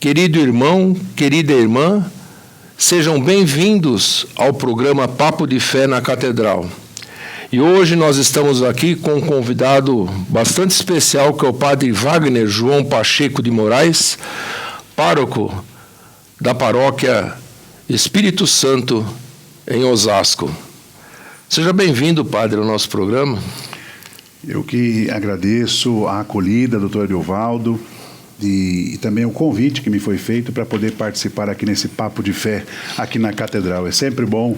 Querido irmão, querida irmã, sejam bem-vindos ao programa Papo de Fé na Catedral. E hoje nós estamos aqui com um convidado bastante especial, que é o padre Wagner João Pacheco de Moraes, pároco da paróquia Espírito Santo, em Osasco. Seja bem-vindo, padre, ao nosso programa. Eu que agradeço a acolhida, doutor Ariovaldo, e também o convite que me foi feito para poder participar aqui nesse Papo de Fé, aqui na Catedral. É sempre bom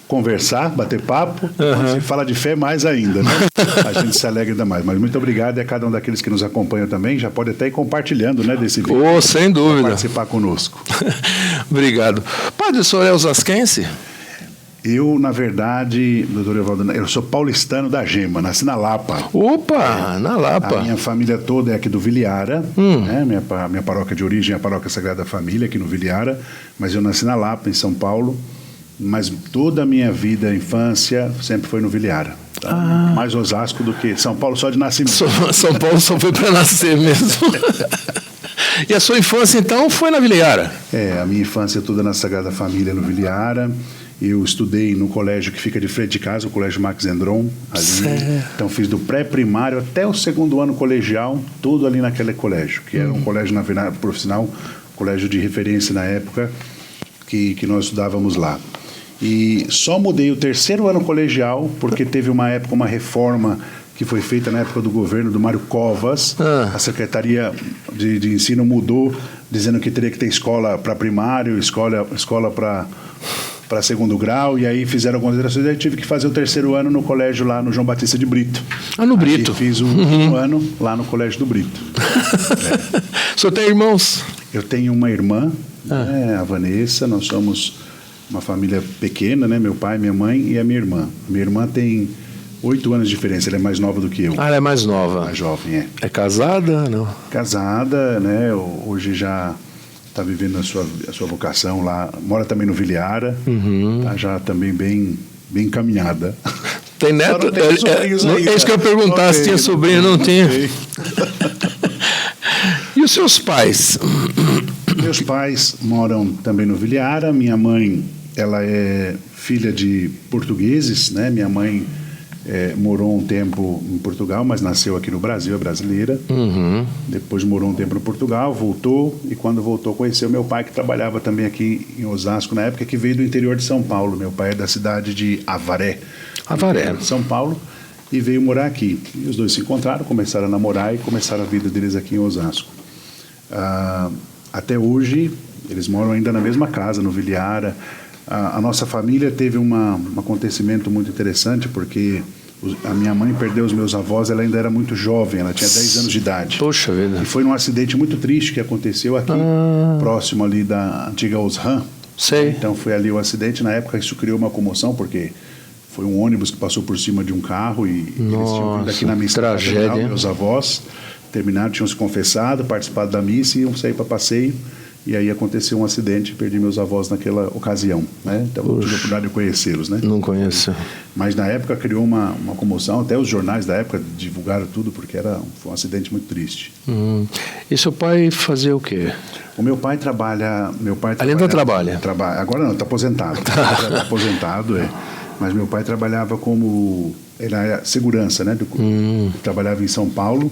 conversar, bater papo, quando se fala de fé mais ainda, né? A gente se alegra ainda mais. Mas muito obrigado a cada um daqueles que nos acompanham também, já pode até ir compartilhando, né, desse vídeo. Oh, sem dúvida. Participar conosco. Obrigado. Padre, o senhor é osasquense? Eu, na verdade, doutor Evaldo, eu sou paulistano da Gema, nasci na Lapa. Opa, na Lapa. A minha família toda é aqui do Viliara, né? Minha paróquia de origem é a Paróquia Sagrada Família, aqui no Viliara, mas eu nasci na Lapa, em São Paulo, mas toda a minha vida, a infância, sempre foi no Viliara. Tá? Mais Osasco do que São Paulo, só de nascimento. São Paulo só foi para nascer mesmo. E a sua infância, então, foi na Viliara? A minha infância toda na Sagrada Família, no Viliara. Eu estudei no colégio que fica de frente de casa, o Colégio Max Endron, ali. Então fiz do pré-primário até o segundo ano colegial, tudo ali naquele colégio, que era um colégio, na verdade, profissional, colégio de referência na época, que nós estudávamos lá. E só mudei o terceiro ano colegial, porque teve uma época, uma reforma que foi feita na época do governo do Mário Covas. A Secretaria de Ensino mudou, dizendo que teria que ter escola para primário, escola para segundo grau, e aí fizeram algumas alterações, e aí tive que fazer o terceiro ano no colégio lá no João Batista de Brito. No Brito. Aí fiz um ano lá no colégio do Brito. O senhor tem irmãos? Eu tenho uma irmã, né, a Vanessa, nós somos uma família pequena, né, meu pai, minha mãe e a minha irmã. Minha irmã tem 8 anos de diferença, ela é mais nova do que eu. Ela é mais nova. Mais jovem, é. É casada, não? Casada, né, hoje já está vivendo a sua vocação lá, mora também no Viliara, tá já também bem encaminhada. Tem neto? É isso que eu ia perguntar, se tinha sobrinho, não tinha. E os seus pais? Meus pais moram também no Viliara. Minha mãe, ela é filha de portugueses, né? Minha mãe morou um tempo em Portugal, mas nasceu aqui no Brasil, é brasileira. Depois morou um tempo no Portugal, voltou, e quando voltou conheceu meu pai, que trabalhava também aqui em Osasco, na época, que veio do interior de São Paulo. Meu pai é da cidade de Avaré, de São Paulo, e veio morar aqui. E os dois se encontraram, começaram a namorar e começaram a vida deles aqui em Osasco. Até hoje, eles moram ainda na mesma casa, no Viliara. A nossa família teve um acontecimento muito interessante, porque a minha mãe perdeu os meus avós, ela ainda era muito jovem, ela tinha 10 anos de idade. Poxa vida. E foi num acidente muito triste que aconteceu aqui, próximo ali da antiga Osram. Sei. Então foi ali o acidente, na época isso criou uma comoção, porque foi um ônibus que passou por cima de um carro e eles tinham vindo aqui na missa catedral, meus avós terminaram, tinham se confessado, participado da missa e iam sair para passeio. E aí aconteceu um acidente e perdi meus avós naquela ocasião, né? Então eu tive a oportunidade de conhecê-los, né? Não conheço. Mas na época criou uma comoção, até os jornais da época divulgaram tudo, porque foi um acidente muito triste. E seu pai fazia o quê? O meu pai trabalha... Ainda trabalha? Agora não, está aposentado. Está aposentado, Mas meu pai trabalhava como... Ele era segurança, né? Trabalhava em São Paulo,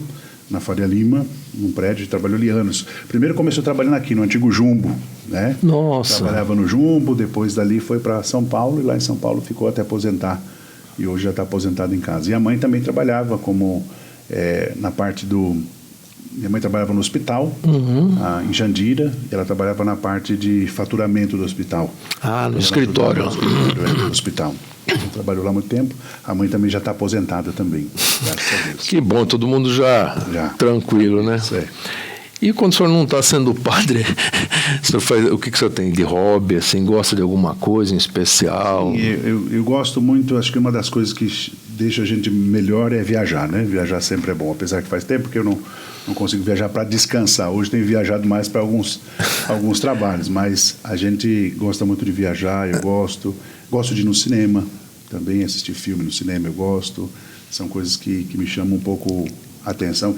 na Faria Lima, num prédio, trabalhou ali anos. Primeiro começou trabalhando aqui, no antigo Jumbo, né? Nossa! Trabalhava no Jumbo, depois dali foi para São Paulo, e lá em São Paulo ficou até aposentar. E hoje já está aposentado em casa. E a mãe também trabalhava como, na parte do... Minha mãe trabalhava no hospital, em Jandira, e ela trabalhava na parte de faturamento do hospital. No escritório. No hospital. Trabalhou lá há muito tempo. A mãe também já está aposentada também, graças a Deus. Que bom, todo mundo já. Tranquilo, né? Isso é. E quando o senhor não está sendo padre, o que o senhor tem de hobby? Assim, gosta de alguma coisa em especial? Eu gosto muito, acho que uma das coisas que deixa a gente melhor é viajar, né? Viajar sempre é bom, apesar que faz tempo que eu não consigo viajar para descansar. Hoje tenho viajado mais para alguns trabalhos, mas a gente gosta muito de viajar, eu gosto de ir no cinema, também assistir filme no cinema eu gosto, são coisas que me chamam um pouco a atenção,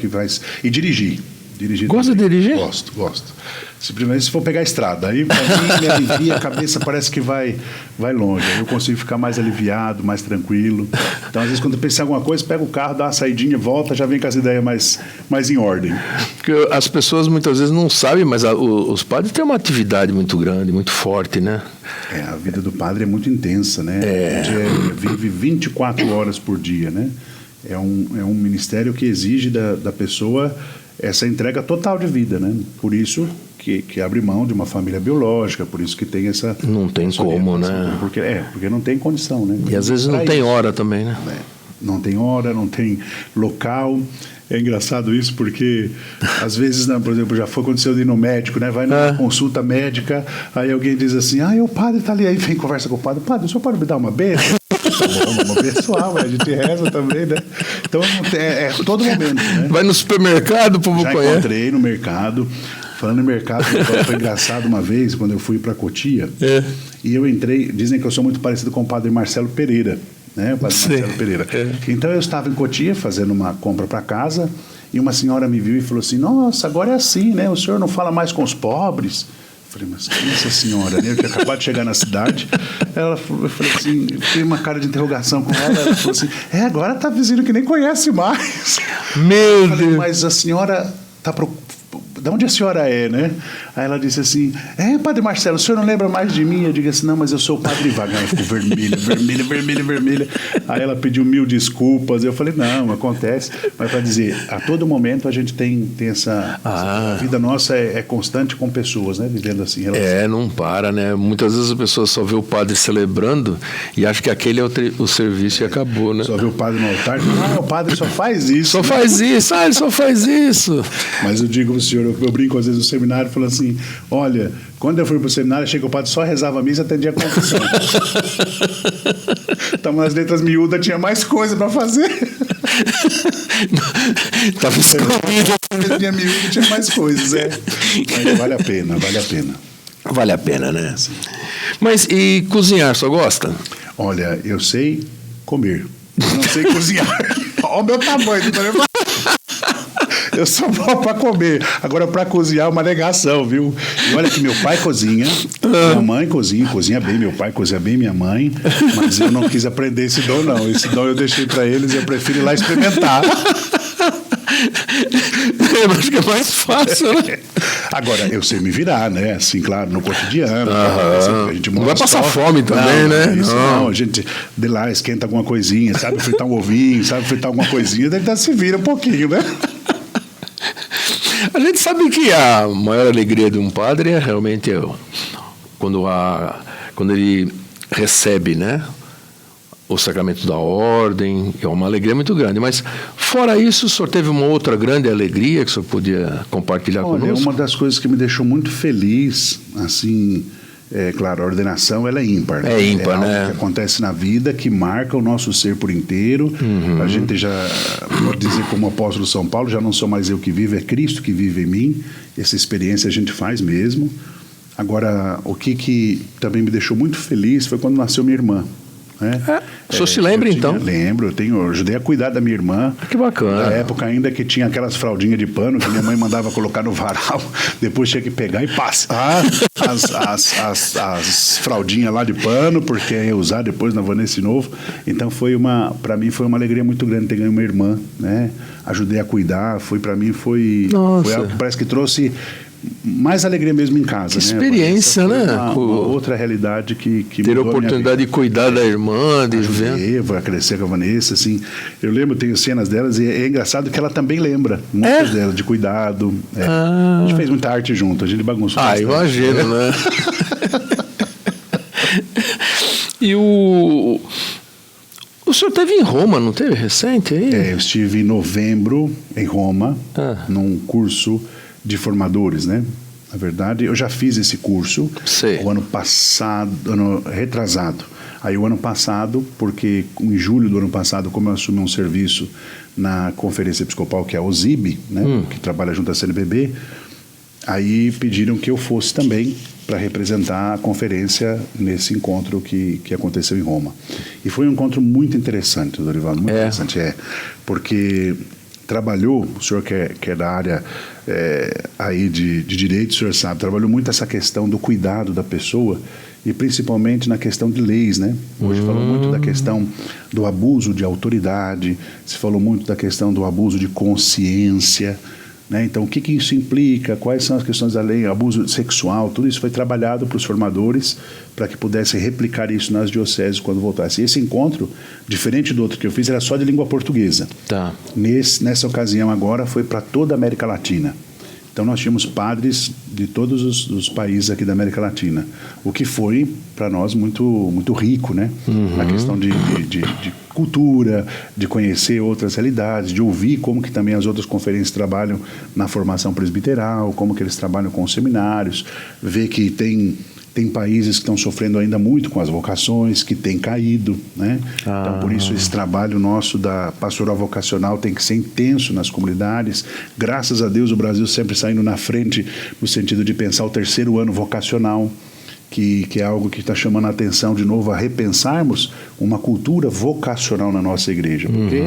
e dirigir. Dirigir Gosta de também. dirigir? Gosto. Simplesmente se for pegar a estrada. Aí, para mim, me alivia, a cabeça parece que vai longe. Aí eu consigo ficar mais aliviado, mais tranquilo. Então, às vezes, quando eu penso em alguma coisa, pego o carro, dá uma saidinha, volta, já vem com as ideias mais em ordem. Porque as pessoas muitas vezes não sabem, mas os padres têm uma atividade muito grande, muito forte, né? A vida do padre é muito intensa, né? A gente vive 24 horas por dia, né? É um ministério que exige da pessoa essa entrega total de vida, né? Por isso que abre mão de uma família biológica, por isso que tem essa... Não tem como, né? Porque não tem condição, né? E às vezes não tem hora também, né? Não tem hora, não tem local. É engraçado isso porque, às vezes, né, por exemplo, já aconteceu de ir no médico, né? Vai numa consulta médica, aí alguém diz assim, o padre está ali, aí vem conversa com o padre, o senhor pode me dar uma bênção? Tá bom, vamos abençoar, a gente reza também, né? Então, todo momento, né? Vai no supermercado, o povo conhece. Já encontrei no mercado. Falando em mercado, foi engraçado uma vez, quando eu fui para Cotia, e eu entrei, dizem que eu sou muito parecido com o padre Marcelo Pereira, né? O padre Marcelo Pereira. Então eu estava em Cotia fazendo uma compra para casa, e uma senhora me viu e falou assim, nossa, agora é assim, né? O senhor não fala mais com os pobres? Eu falei, mas quem é essa senhora, né? Eu tinha acabado de chegar na cidade. Eu falei assim, fiz uma cara de interrogação com ela. Ela falou assim, agora tá dizendo que nem conhece mais. Meu Deus! Mas a senhora tá de onde a senhora é, né? Aí ela disse assim, padre Marcelo, o senhor não lembra mais de mim? Eu digo assim, não, mas eu sou o padre Wagner. Ela ficou vermelha. Aí ela pediu 1000 desculpas. Eu falei, não, acontece. Mas para dizer, a todo momento a gente tem essa... A vida nossa é constante com pessoas, né? Vivendo assim. Não para, né? Muitas vezes a pessoa só vê o padre celebrando e acha que aquele é o serviço e acabou, né? Só vê o padre no altar e o padre só faz isso. Só faz isso, ele só faz isso. Mas eu digo pro senhor, eu brinco às vezes no seminário, falo assim, olha, quando eu fui pro seminário, achei que o padre só rezava a missa e atendia a confissão. Então, nas letras miúdas tinha mais coisa para fazer. Tava escondido. Tinha miúda, tinha mais coisas, Mas vale a pena. Vale a pena, né? Mas e cozinhar, só gosta? Olha, eu sei comer, não sei cozinhar. Olha o meu tamanho, eu sou bom para comer. Agora, para cozinhar é uma negação, viu? E olha que meu pai cozinha, minha mãe cozinha bem, meu pai cozinha bem, minha mãe, mas eu não quis aprender esse dom, não. Esse dom eu deixei para eles e eu prefiro ir lá experimentar. Eu acho que é mais fácil, né? Agora, eu sei me virar, né? Assim, claro, no cotidiano. A gente não vai passar fome também, né? Não, a gente de lá esquenta alguma coisinha, sabe fritar um ovinho, sabe fritar alguma coisinha, daí se vira um pouquinho, né? A gente sabe que a maior alegria de um padre é realmente quando ele recebe, né, o sacramento da ordem, é uma alegria muito grande. Mas, fora isso, o senhor teve uma outra grande alegria que o senhor podia compartilhar conosco? Uma das coisas que me deixou muito feliz, assim... claro, a ordenação ela é ímpar. É ímpar, né? Algo que acontece na vida, que marca o nosso ser por inteiro. A gente já pode dizer, como o apóstolo São Paulo, já não sou mais eu que vivo, é Cristo que vive em mim. Essa experiência a gente faz mesmo. Agora, o que também me deixou muito feliz foi quando nasceu minha irmã. O senhor se lembra, então? Lembro, eu ajudei a cuidar da minha irmã. Que bacana. Na época ainda que tinha aquelas fraldinhas de pano que minha mãe mandava colocar no varal, depois tinha que pegar e passar as fraldinhas lá de pano, porque ia usar depois na Vanessa novo. Então para mim foi uma alegria muito grande ter ganho uma irmã, né? Ajudei a cuidar, para mim foi algo que parece que trouxe mais alegria mesmo em casa. Que experiência, né? Uma outra realidade que ter a oportunidade de cuidar da irmã, de ver. Vai crescer com a Vanessa, assim. Eu lembro, tenho cenas delas e é engraçado que ela também lembra muitas delas, de cuidado. A gente fez muita arte junto, a gente bagunçou bastante. Imagino, né? E o senhor esteve em Roma, não teve recente aí? Eu estive em novembro em Roma, num curso de formadores, né? Na verdade, eu já fiz esse curso o ano passado, ano retrasado. Aí o ano passado, porque em julho do ano passado, como eu assumi um serviço na Conferência Episcopal, que é a OSIB, né? Que trabalha junto à CNBB, aí pediram que eu fosse também para representar a conferência nesse encontro que aconteceu em Roma. E foi um encontro muito interessante, Dorival, muito interessante. Porque trabalhou, o senhor que é da área aí de direito, o senhor sabe, trabalhou muito essa questão do cuidado da pessoa e principalmente na questão de leis, né? Hoje falou muito da questão do abuso de autoridade, se falou muito da questão do abuso de consciência, né? Então, o que isso implica? Quais são as questões da lei? Abuso sexual, tudo isso foi trabalhado para os formadores para que pudessem replicar isso nas dioceses quando voltassem. Esse encontro, diferente do outro que eu fiz, era só de língua portuguesa. Tá. Nessa ocasião agora foi para toda a América Latina. Então, nós tínhamos padres de todos os países aqui da América Latina, o que foi, para nós, muito rico, né? Na questão de cultura, de conhecer outras realidades, de ouvir como que também as outras conferências trabalham na formação presbiteral, como que eles trabalham com os seminários, ver que tem países que estão sofrendo ainda muito com as vocações, que têm caído, né? Então, por isso, esse trabalho nosso da pastoral vocacional tem que ser intenso nas comunidades. Graças a Deus, o Brasil sempre saindo na frente no sentido de pensar o terceiro ano vocacional, que é algo que está chamando a atenção de novo a repensarmos uma cultura vocacional na nossa igreja. Porque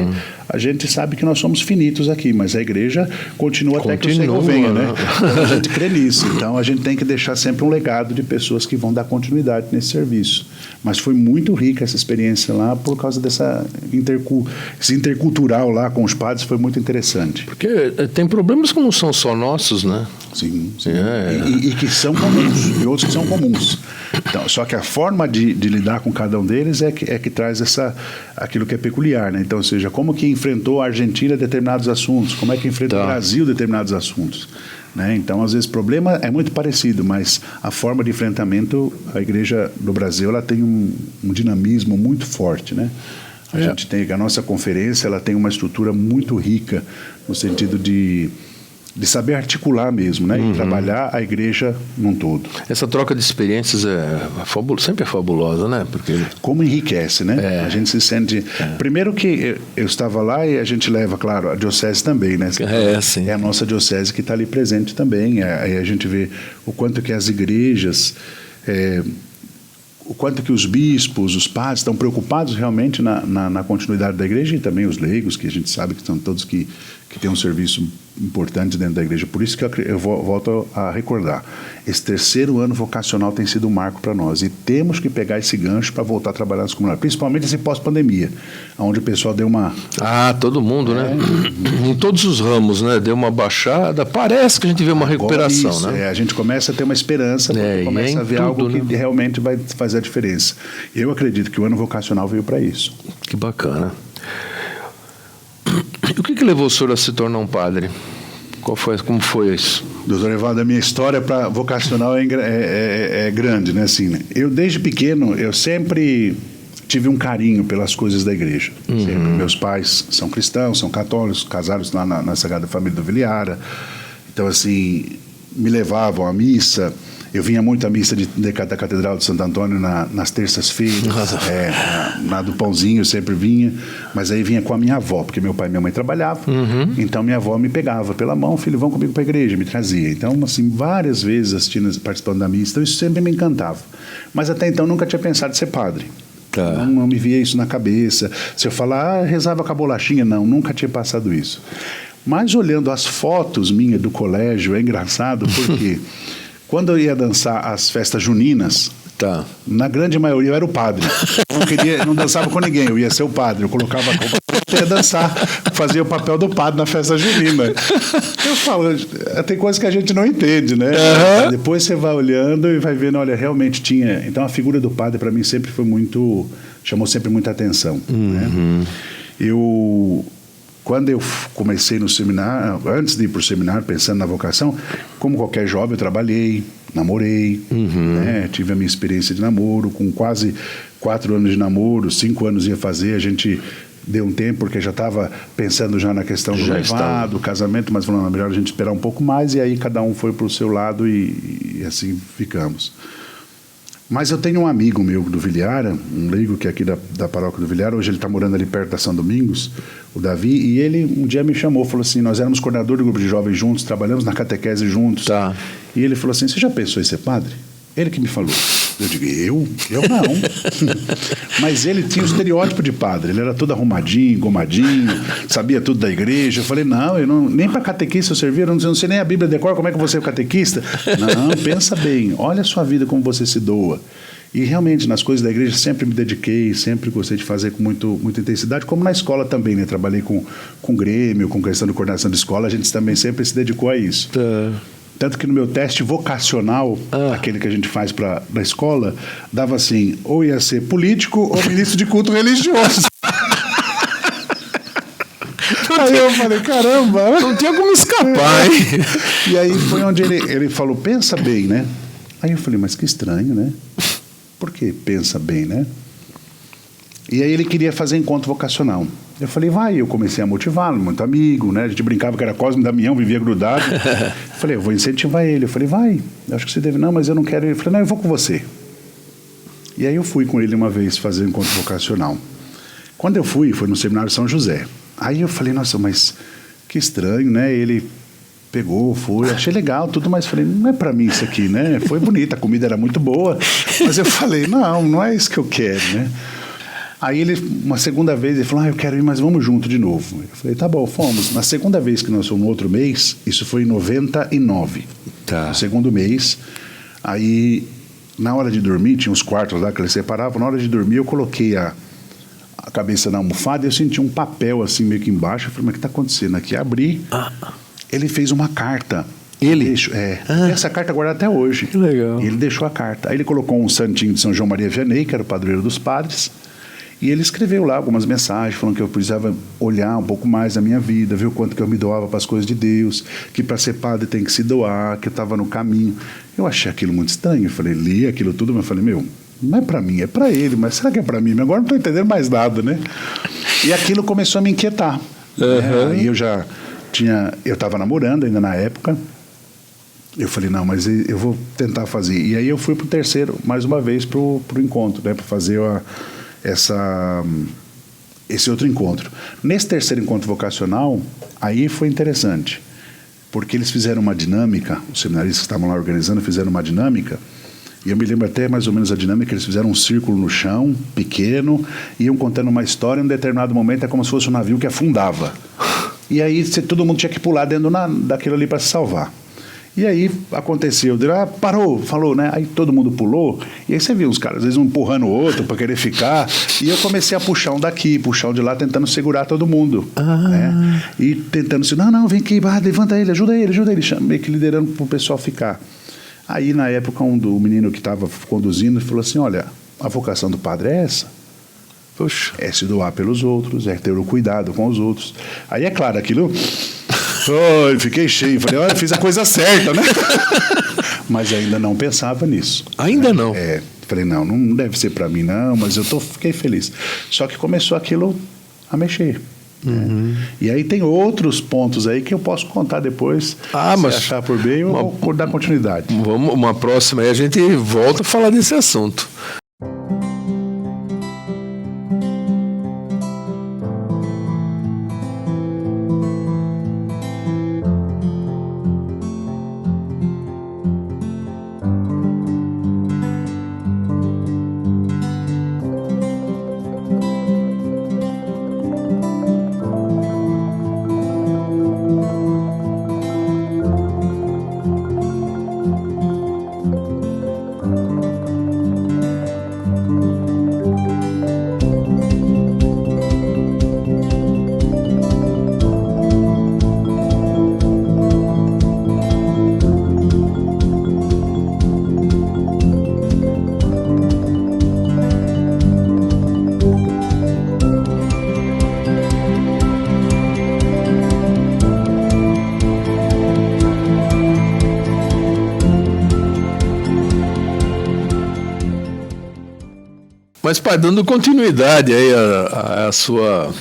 a gente sabe que nós somos finitos aqui, mas a igreja continua até que o Senhor venha, né? Então, a gente crê nisso. Então, a gente tem que deixar sempre um legado de pessoas que vão dar continuidade nesse serviço. Mas foi muito rica essa experiência lá por causa dessa esse intercultural lá com os padres, foi muito interessante. Porque tem problemas que não são só nossos, né? Sim. E que são comuns, e outros que são comuns. Então, só que a forma de lidar com cada um deles é que traz aquilo que é peculiar, né? Então, ou seja, como que enfrentou a Argentina determinados assuntos, como é que enfrentou o Brasil determinados assuntos, né? Então, às vezes, o problema é muito parecido, mas a forma de enfrentamento, a igreja do Brasil, ela tem um dinamismo muito forte, né? A nossa conferência, ela tem uma estrutura muito rica no sentido de saber articular mesmo, né? E trabalhar a igreja num todo. Essa troca de experiências sempre é fabulosa, né? Porque como enriquece, né? A gente se sente... Primeiro que eu estava lá e a gente leva, claro, a diocese também, né? Sim. É a nossa diocese que está ali presente também. Aí a gente vê o quanto que as igrejas... o quanto que os bispos, os padres estão preocupados realmente na continuidade da igreja e também os leigos, que a gente sabe que são todos que têm um serviço importante dentro da igreja. Por isso que eu volto a recordar. Esse terceiro ano vocacional tem sido um marco para nós e temos que pegar esse gancho para voltar a trabalhar nas comunidades, principalmente esse pós-pandemia, onde o pessoal deu uma... todo mundo, né? Em todos os ramos, né? Deu uma baixada, parece que a gente vê uma recuperação, isso, né? A gente começa a ter uma esperança, porque começa a ver algo que realmente vai fazer a diferença. Eu acredito que o ano vocacional veio para isso. Que bacana. E o que levou o senhor a se tornar um padre? Como foi isso? Doutor Evaldo, a minha história para vocacional é grande, né? Assim, né? Eu, desde pequeno, eu sempre tive um carinho pelas coisas da igreja. Sempre. Meus pais são cristãos, são católicos, casaram lá na Sagrada Família do Viliara. Então, assim, me levavam à missa. Eu vinha muito à missa da Catedral de Santo Antônio nas terças-feiras, na do Pãozinho eu sempre vinha, mas aí vinha com a minha avó, porque meu pai e minha mãe trabalhavam, então minha avó me pegava pela mão, filho, vão comigo para a igreja, me trazia. Então, assim, várias vezes assistindo, participando da missa, então isso sempre me encantava. Mas até então nunca tinha pensado em ser padre. Não me via isso na cabeça. Se eu falar, rezava com a bolachinha, nunca tinha passado isso. Mas olhando as fotos minhas do colégio, é engraçado, porque... Quando eu ia dançar as festas juninas, na grande maioria eu era o padre. Eu não dançava com ninguém, eu ia ser o padre. Eu colocava a roupa e ia dançar, fazia o papel do padre na festa junina. Eu falo, tem coisas que a gente não entende, né? Depois você vai olhando e vai vendo, olha, realmente tinha... Então a figura do padre para mim sempre foi chamou sempre muita atenção. Né? Quando eu comecei no seminário, antes de ir para o seminário, pensando na vocação, como qualquer jovem, eu trabalhei, namorei, né? Tive a minha experiência de namoro, com quase 4 anos de namoro, 5 anos ia fazer, a gente deu um tempo, porque já estava pensando já na questão do noivado, do casamento, mas falando, melhor a gente esperar um pouco mais, e aí cada um foi para o seu lado e assim ficamos. Mas eu tenho um amigo meu do Viliara, um leigo que é aqui da paróquia do Viliara, hoje ele está morando ali perto da São Domingos, o Davi, e ele um dia me chamou, falou assim, nós éramos coordenador do grupo de jovens juntos, trabalhamos na catequese juntos, e ele falou assim, você já pensou em ser padre? Ele que me falou. Eu digo, eu não. Mas ele tinha o estereótipo de padre. Ele era todo arrumadinho, engomadinho, sabia tudo da igreja. Eu falei, não, nem para catequista eu servia, eu não sei nem a Bíblia decor, como é que eu vou ser catequista? Não, pensa bem, olha a sua vida, como você se doa. E realmente, nas coisas da igreja, sempre me dediquei, sempre gostei de fazer com muita intensidade, como na escola também, né? Trabalhei com Grêmio, com questão de coordenação de escola, a gente também sempre se dedicou a isso. Tanto que no meu teste vocacional, aquele que a gente faz na escola, dava assim, ou ia ser político ou ministro de culto religioso. Aí eu falei, caramba! Não tinha como escapar, hein? E aí foi onde ele falou, pensa bem, né? Aí eu falei, mas que estranho, né? Por que pensa bem, né? E aí ele queria fazer encontro vocacional. Eu falei, vai. Eu comecei a motivá-lo, muito amigo, né? A gente brincava que era Cosme e Damião, vivia grudado. Eu falei, eu vou incentivar ele. Eu falei, vai, eu acho que você deve. Não, mas eu não quero. Ele falou, não, eu vou com você. E aí eu fui com ele uma vez fazer um encontro vocacional. Quando eu fui, foi no Seminário São José. Aí eu falei, nossa, mas que estranho, né? Ele pegou, foi, achei legal, tudo, mas falei, não é pra mim isso aqui, né? Foi bonita, a comida era muito boa. Mas eu falei, não é isso que eu quero, né? Aí ele, uma segunda vez, ele falou, eu quero ir, mas vamos junto de novo. Eu falei, tá bom, fomos. Na segunda vez que nós fomos, no outro mês, isso foi em 99. Tá. No segundo mês, aí, na hora de dormir, tinha uns quartos lá que eles separavam, na hora de dormir eu coloquei a cabeça na almofada e eu senti um papel assim meio que embaixo. Eu falei, mas o que está acontecendo aqui? Abri, ele fez uma carta. Ele? Essa carta guardada até hoje. Que legal. E ele deixou a carta. Aí ele colocou um santinho de São João Maria Vianney, que era o padroeiro dos padres, e ele escreveu lá algumas mensagens, falando que eu precisava olhar um pouco mais a minha vida, ver o quanto que eu me doava para as coisas de Deus, que para ser padre tem que se doar, que eu estava no caminho. Eu achei aquilo muito estranho. Eu falei, li aquilo tudo, mas eu falei, não é para mim, é para ele, mas será que é para mim? Agora não estou entendendo mais nada, né? E aquilo começou a me inquietar. Né? Aí eu estava namorando ainda na época. Eu falei, não, mas eu vou tentar fazer. E aí eu fui para o terceiro, mais uma vez, para o encontro, né? Para fazer esse outro encontro. Nesse terceiro encontro vocacional, aí foi interessante, porque eles fizeram uma dinâmica, os seminaristas que estavam lá organizando fizeram uma dinâmica, e eu me lembro até mais ou menos a dinâmica, eles fizeram um círculo no chão, pequeno, iam contando uma história, em um determinado momento é como se fosse um navio que afundava. E aí todo mundo tinha que pular dentro daquilo ali para se salvar. E aí aconteceu, parou, falou, né? Aí todo mundo pulou, e aí você viu os caras, às vezes um empurrando o outro para querer ficar, e eu comecei a puxar um daqui, puxar um de lá, tentando segurar todo mundo. Né? E tentando assim, não, vem aqui, levanta ele, ajuda ele, meio que liderando para o pessoal ficar. Aí na época o menino que estava conduzindo falou assim, olha, a vocação do padre é essa. Poxa. É se doar pelos outros, é ter o cuidado com os outros. Aí é claro, aquilo... fiquei cheio, falei, olha, fiz a coisa certa, né? Mas ainda não pensava nisso. Ainda não? Falei, não deve ser para mim, não, mas fiquei feliz. Só que começou aquilo a mexer. Né? E aí tem outros pontos aí que eu posso contar depois, se achar por bem, eu vou dar continuidade. Vamos, uma próxima aí a gente volta a falar desse assunto. Mas, pai, dando continuidade aí à sua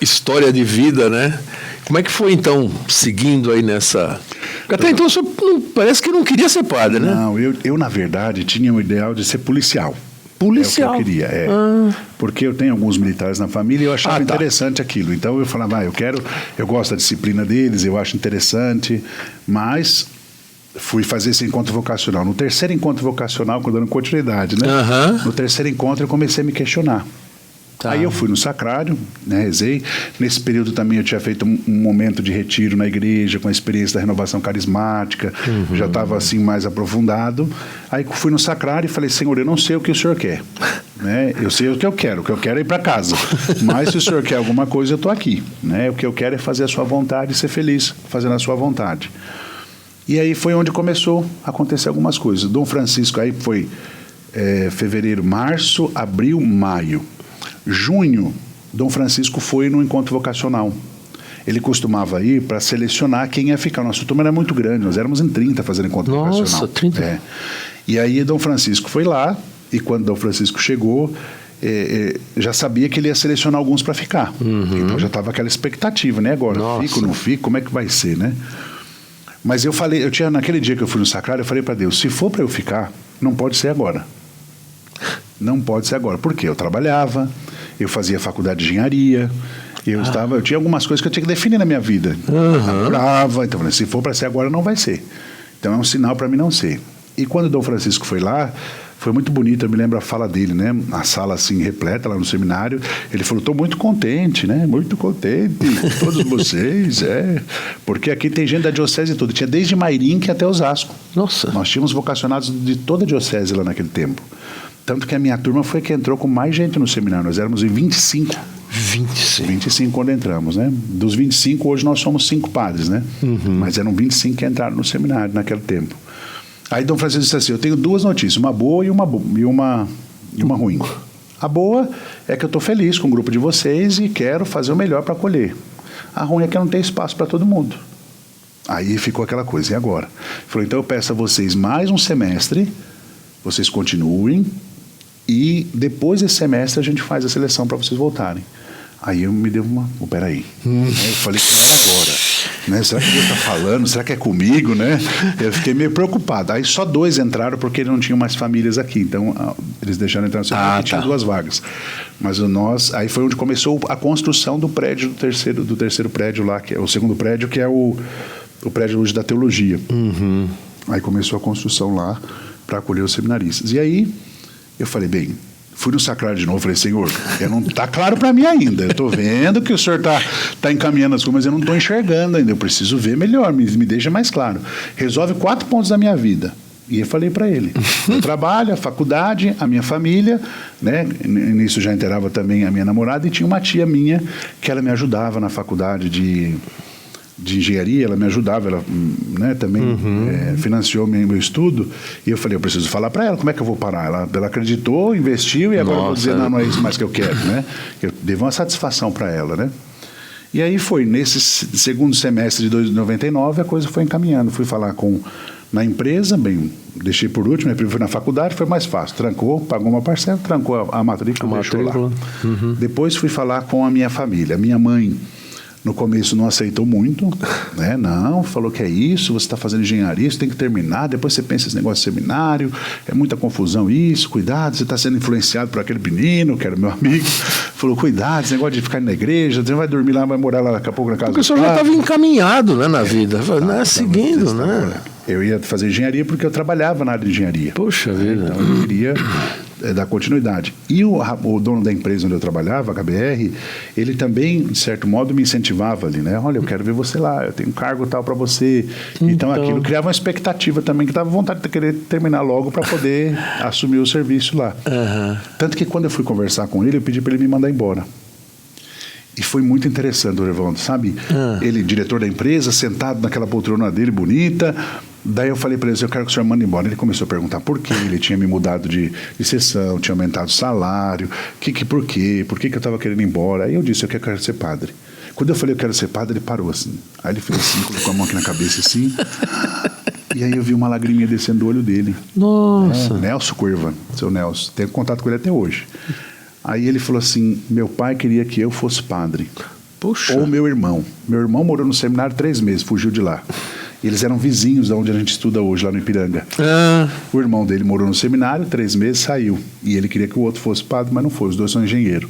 história de vida, né? Como é que foi, então, seguindo aí nessa... Porque até então, o senhor parece que não queria ser padre, né? Não, eu na verdade, tinha o ideal de ser policial. Policial? É o que eu queria, Porque eu tenho alguns militares na família e eu achava interessante aquilo. Então, eu falava, eu gosto da disciplina deles, eu acho interessante, mas... fui fazer esse encontro vocacional. No terceiro encontro vocacional, dando continuidade, né? No terceiro encontro eu comecei a me questionar. Tá. Aí eu fui no sacrário, né, rezei. Nesse período também eu tinha feito um momento de retiro na igreja, com a experiência da renovação carismática, já estava assim mais aprofundado. Aí fui no sacrário e falei, Senhor, eu não sei o que o Senhor quer. Né? Eu sei o que eu quero é ir para casa. Mas se o Senhor quer alguma coisa, eu estou aqui. Né? O que eu quero é fazer a sua vontade e ser feliz fazendo a sua vontade. E aí foi onde começou a acontecer algumas coisas. Dom Francisco, aí foi fevereiro, março, abril, maio. Junho, Dom Francisco foi no encontro vocacional. Ele costumava ir para selecionar quem ia ficar. Nossa turma era muito grande, nós éramos em 30 fazendo encontro vocacional. Nossa, 30? E aí Dom Francisco foi lá, e quando Dom Francisco chegou, já sabia que ele ia selecionar alguns para ficar. Então já estava aquela expectativa, né? Agora, fico, não fico, como é que vai ser, né? Mas naquele dia que eu fui no sacrário, eu falei para Deus, se for para eu ficar, não pode ser agora. Não pode ser agora. Por quê? Eu trabalhava, eu fazia faculdade de engenharia, eu tinha algumas coisas que eu tinha que definir na minha vida. Brava, então se for para ser agora, não vai ser. Então é um sinal para mim não ser. E quando o Dom Francisco foi lá, foi muito bonito, eu me lembro a fala dele, né? A sala assim repleta lá no seminário, ele falou, estou muito contente, né? Muito contente com todos vocês, porque aqui tem gente da diocese e tudo, tinha desde Mairinque até Osasco. Nossa. Nós tínhamos vocacionados de toda a diocese lá naquele tempo. Tanto que a minha turma foi que entrou com mais gente no seminário. Nós éramos em 25. 25 quando entramos, né? Dos 25, hoje nós somos 5 padres, né? Mas eram 25 que entraram no seminário naquele tempo. Aí Dom Francisco disse assim, eu tenho 2 notícias, uma boa e uma ruim. A boa é que eu estou feliz com o grupo de vocês e quero fazer o melhor para acolher. A ruim é que não tem espaço para todo mundo. Aí ficou aquela coisa, e agora? Ele falou, então eu peço a vocês mais um semestre, vocês continuem, e depois desse semestre a gente faz a seleção para vocês voltarem. Aí eu me deu peraí. Eu falei que não era agora. Né? Será que Deus está falando? Será que é comigo? Né? Eu fiquei meio preocupado. Aí só 2 entraram porque não tinham mais famílias aqui. Então eles deixaram entrar no seminário, tinha 2 vagas. Mas aí foi onde começou a construção do prédio do terceiro prédio lá, que é o segundo prédio, que é o prédio hoje da teologia. Aí começou a construção lá para acolher os seminaristas. E aí eu falei, bem, fui no sacrário de novo, falei, Senhor, não está claro para mim ainda, eu estou vendo que o Senhor está encaminhando as coisas, mas eu não estou enxergando ainda, eu preciso ver melhor, me deixa mais claro. Resolve 4 pontos da minha vida. E eu falei para ele, o trabalho, a faculdade, a minha família, né? Nisso já inteirava também a minha namorada, e tinha uma tia minha que ela me ajudava na faculdade de engenharia, ela me ajudava, ela, né, também financiou meu estudo, e eu falei, eu preciso falar para ela, como é que eu vou parar? Ela acreditou, investiu, e agora eu vou dizer, não é isso mais que eu quero, né? Eu devo uma satisfação para ela, né? E aí foi, nesse segundo semestre de 99, a coisa foi encaminhando, fui falar na empresa, bem, deixei por último, fui na faculdade, foi mais fácil, trancou, pagou uma parcela, trancou a matrícula, deixou lá. Depois fui falar com a minha família, minha mãe, no começo não aceitou muito, né? Não, falou que é isso, você está fazendo engenharia, você tem que terminar, depois você pensa esse negócio de seminário, é muita confusão isso, cuidado, você está sendo influenciado por aquele menino, que era meu amigo, falou, cuidado, esse negócio de ficar na igreja, você vai dormir lá, vai morar lá daqui a pouco na casa. Porque o senhor já estava encaminhado, né, na vida, né, seguindo, né? Eu ia fazer engenharia porque eu trabalhava na área de engenharia. Poxa vida. Então eu queria dar continuidade. E o dono da empresa onde eu trabalhava, a HBR, ele também, de certo modo, me incentivava ali, né? Olha, eu quero ver você lá, eu tenho um cargo tal para você. Então aquilo criava uma expectativa também, que dava vontade de querer terminar logo para poder assumir o serviço lá. Tanto que quando eu fui conversar com ele, eu pedi para ele me mandar embora. E foi muito interessante, Evandro, sabe? Ele, diretor da empresa, sentado naquela poltrona dele, bonita. Daí eu falei para ele, eu quero que o senhor mande embora. Ele começou a perguntar por quê, ele tinha me mudado de sessão, tinha aumentado o salário, por quê eu estava querendo ir embora. Aí eu disse, eu quero ser padre. Quando eu falei, eu quero ser padre, ele parou assim. Aí ele fez assim, colocou a mão aqui na cabeça assim. E aí eu vi uma lagriminha descendo do olho dele. Nossa. Nelson Curva, seu Nelson, tenho contato com ele até hoje. Aí ele falou assim, meu pai queria que eu fosse padre. Puxa. Ou meu irmão. Meu irmão morou no seminário 3 meses, fugiu de lá. Eles eram vizinhos de onde a gente estuda hoje, lá no Ipiranga. O irmão dele morou no seminário, 3 meses, saiu. E ele queria que o outro fosse padre, mas não foi. Os 2 são engenheiros.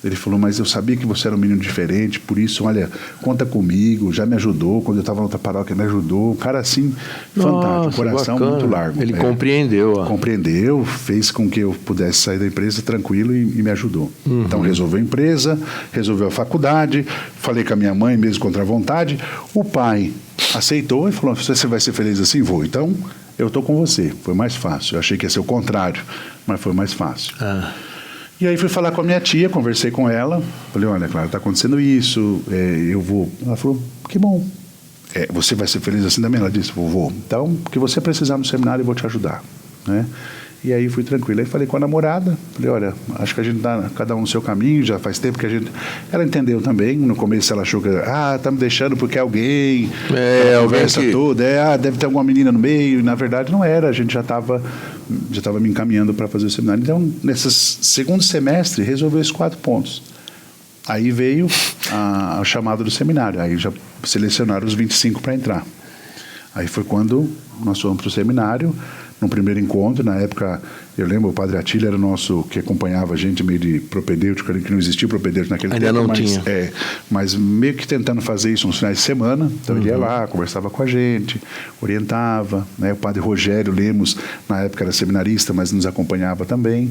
Ele falou, mas eu sabia que você era um menino diferente, por isso, olha, conta comigo, já me ajudou, quando eu estava na outra paróquia, me ajudou. Um cara assim, fantástico, coração bacana. muito largo. Ele compreendeu. Compreendeu, fez com que eu pudesse sair da empresa tranquilo e me ajudou. Então, resolveu a empresa, resolveu a faculdade, falei com a minha mãe, mesmo contra a vontade. O pai aceitou e falou, você vai ser feliz assim? Vou. Então, eu estou com você. Foi mais fácil. Eu achei que ia ser o contrário, mas foi mais fácil. E aí fui falar com a minha tia, conversei com ela, falei, olha, Clara, está acontecendo isso, eu vou... Ela falou, que bom. Você vai ser feliz assim também? Ela disse, vou. Então, o que você precisar no seminário, eu vou te ajudar. Né? E aí fui tranquilo. Aí falei com a namorada, falei, olha, acho que a gente está cada um no seu caminho, já faz tempo que a gente... Ela entendeu também, no começo ela achou que, tá me deixando porque é alguém, a conversa toda, deve ter alguma menina no meio, e na verdade não era, a gente já estava me encaminhando para fazer o seminário. Então, nesse segundo semestre, resolveu esses 4 pontos. Aí veio o chamado do seminário, aí já selecionaram os 25 para entrar. Aí foi quando nós fomos para o seminário, no primeiro encontro, na época, eu lembro, o padre Atílio era o nosso, que acompanhava a gente, meio de propedêutico, que não existia propedêutico naquele tempo. Ainda não tinha. Mas meio que tentando fazer isso nos finais de semana, então ele ia lá, conversava com a gente, orientava, né? O padre Rogério Lemos, na época era seminarista, mas nos acompanhava também,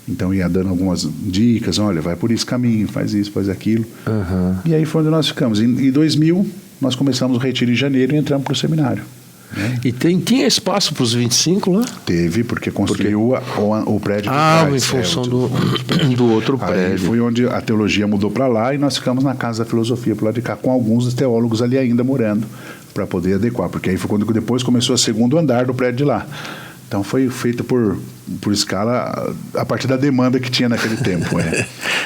então ia dando algumas dicas, olha, vai por esse caminho, faz isso, faz aquilo. E aí foi onde nós ficamos. Em 2000, nós começamos o retiro em janeiro e entramos para o seminário. E tinha espaço para os 25 lá? Teve, porque construiu o prédio por trás. Em função do outro prédio. Aí foi onde a teologia mudou para lá e nós ficamos na Casa da Filosofia por lá de cá, com alguns teólogos ali ainda morando, para poder adequar, porque aí foi quando depois começou o segundo andar do prédio de lá. Então foi feito por escala a partir da demanda que tinha naquele tempo.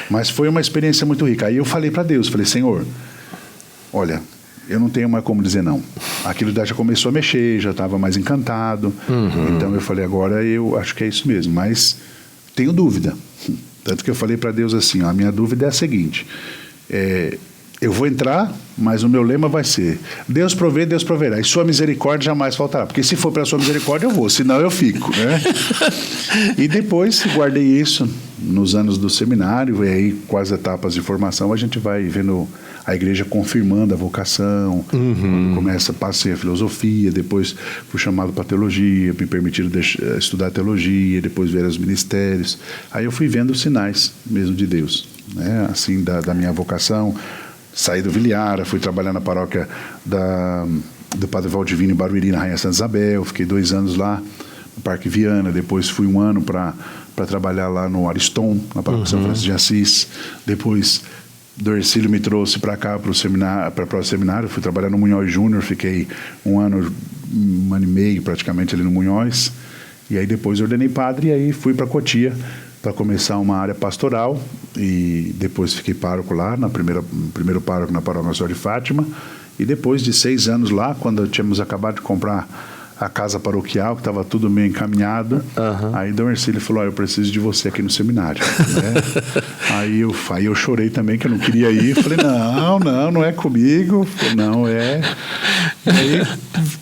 Mas foi uma experiência muito rica. Aí eu falei para Deus, falei, Senhor, olha, eu não tenho mais como dizer não. Aquilo já começou a mexer, já estava mais encantado. Então eu falei, agora eu acho que é isso mesmo, mas tenho dúvida. Tanto que eu falei para Deus assim, a minha dúvida é a seguinte, eu vou entrar, mas o meu lema vai ser, Deus provê, Deus proverá, e sua misericórdia jamais faltará, porque se for pela sua misericórdia eu vou, senão eu fico, né? E depois guardei isso nos anos do seminário, e aí com as etapas de formação a gente vai vendo a igreja confirmando a vocação, passei a filosofia, depois fui chamado para teologia, me permitiram estudar teologia, depois ver os ministérios, aí eu fui vendo os sinais mesmo de Deus, né? Assim, da minha vocação. Saí do Viliara, fui trabalhar na paróquia do Padre Valdivino em Barueri, na Rainha Santa Isabel, fiquei 2 anos lá no Parque Viana, depois fui 1 ano para trabalhar lá no Ariston, na paróquia São Francisco de Assis, depois do Ercílio me trouxe para cá para o seminário, fui trabalhar no Munhoz Júnior, fiquei 1 ano, 1 ano e meio praticamente ali no Munhoz, e aí depois ordenei padre e aí fui para Cotia, para começar uma área pastoral, e depois fiquei pároco lá, primeiro pároco na Paróquia Nossa Senhora de Fátima, e depois de 6 anos lá, quando tínhamos acabado de comprar a casa paroquial, que estava tudo meio encaminhado, aí Dom Ercílio falou, eu preciso de você aqui no seminário. Né? aí eu chorei também, que eu não queria ir, falei, não é comigo, falei, não é, e aí,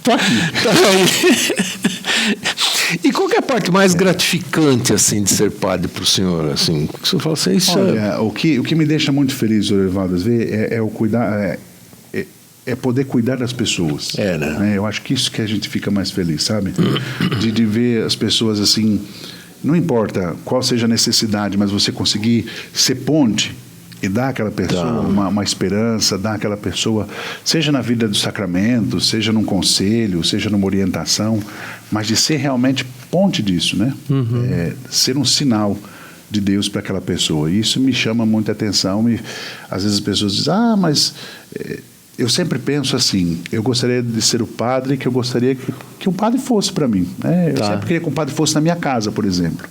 tô aqui. E qual que é a parte mais gratificante, assim, de ser padre para o senhor, assim? Que o senhor fala assim, isso o que me deixa muito feliz, Evaldo, é o cuidar, é poder cuidar das pessoas. Né? Eu acho que isso que a gente fica mais feliz, sabe? De ver as pessoas assim, não importa qual seja a necessidade, mas você conseguir ser ponte e dar àquela pessoa uma esperança, dar àquela pessoa, seja na vida do sacramento, seja num conselho, seja numa orientação, mas de ser realmente ponte disso, né? Ser um sinal de Deus para aquela pessoa. E isso me chama muita atenção. E às vezes as pessoas dizem, mas eu sempre penso assim, eu gostaria de ser o padre que eu gostaria que o padre fosse para mim. Né? Eu sempre queria que o padre fosse na minha casa, por exemplo.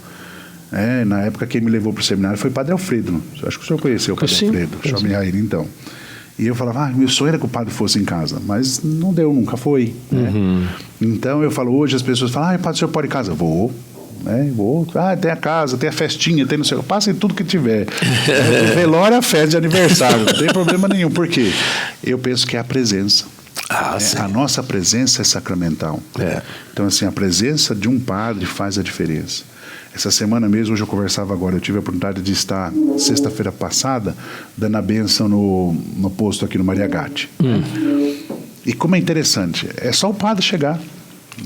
Na época, quem me levou para o seminário foi o Padre Alfredo. Acho que o senhor conheceu o Padre Alfredo, chame a ele então. E eu falava, meu sonho era que o padre fosse em casa, mas não deu, nunca foi. Né? Então eu falo, hoje as pessoas falam, padre, o senhor pode ir em casa? Vou. Vou. Tem a casa, tem a festinha, tem não sei o que, passa em tudo que tiver. Velório, a festa de aniversário, não tem problema nenhum. Por quê? Eu penso que é a presença. A nossa presença é sacramental. Então, assim, a presença de um padre faz a diferença. Essa semana mesmo, hoje eu conversava agora, eu tive a oportunidade de estar, sexta-feira passada, dando a bênção no posto aqui no Maria Gatti. E como é interessante, é só o padre chegar.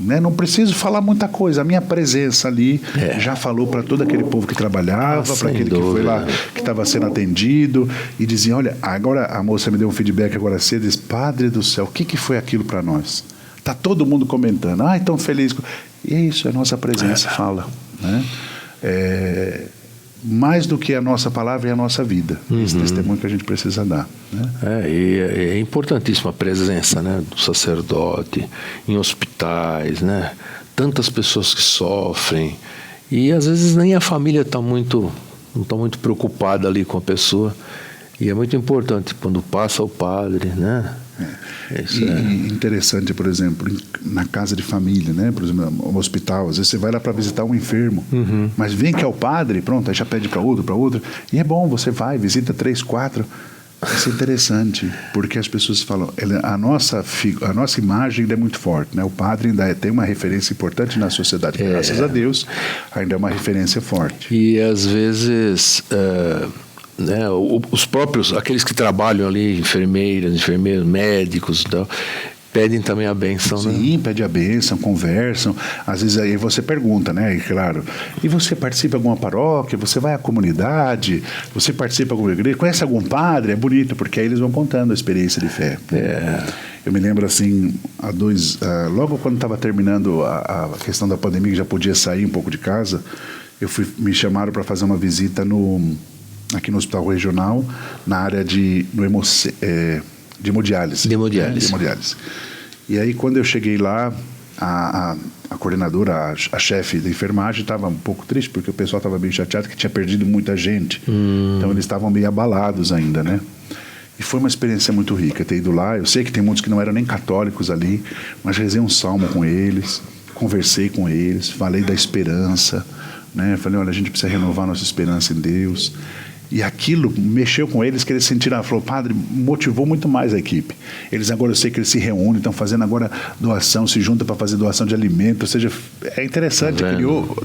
Né? Não preciso falar muita coisa. A minha presença ali já falou para todo aquele povo que trabalhava, para aquele que foi lá, que estava sendo atendido, e dizia, olha, agora a moça me deu um feedback agora cedo, diz, Padre do céu, o que foi aquilo para nós? Está todo mundo comentando, tão feliz. E é isso, a nossa presença fala. Né? Mais do que a nossa palavra é a nossa vida. Esse testemunho que a gente precisa dar. Né? E é importantíssima a presença, né, do sacerdote em hospitais, né? Tantas pessoas que sofrem e às vezes nem a família não está muito preocupada ali com a pessoa, e é muito importante quando passa o padre, né? Interessante, por exemplo, na casa de família, né? Por exemplo, no hospital, às vezes você vai lá para visitar um enfermo, mas vem que é o padre, pronto, aí já pede para outro, e é bom, você vai, visita 3, 4. Isso é interessante, porque as pessoas falam, a nossa imagem ainda é muito forte, né? O padre ainda tem uma referência importante na sociedade, graças a Deus, ainda é uma referência forte. E às vezes né, os próprios, aqueles que trabalham ali, enfermeiros, médicos, então, pedem também a bênção. Sim, né? Pede a bênção, conversam. Às vezes aí você pergunta, né? E claro, e você participa de alguma paróquia? Você vai à comunidade? Você participa de alguma igreja? Conhece algum padre? É bonito, porque aí eles vão contando a experiência de fé. Eu me lembro assim, logo quando estava terminando a questão da pandemia, que já podia sair um pouco de casa, me chamaram para fazer uma visita aqui no Hospital Regional, na área de hemodiálise. Hemodiálise. E aí, quando eu cheguei lá, a coordenadora, a chefe da enfermagem, estava um pouco triste, porque o pessoal estava bem chateado, que tinha perdido muita gente. Então, eles estavam meio abalados ainda, né? E foi uma experiência muito rica ter ido lá. Eu sei que tem muitos que não eram nem católicos ali, mas rezei um salmo com eles, conversei com eles, falei da esperança, né? Falei, olha, a gente precisa renovar nossa esperança em Deus. E aquilo mexeu com eles, que eles sentiram, falou, padre, motivou muito mais a equipe. Eles agora, eu sei que eles se reúnem, estão fazendo agora doação, se juntam para fazer doação de alimento, ou seja, é interessante,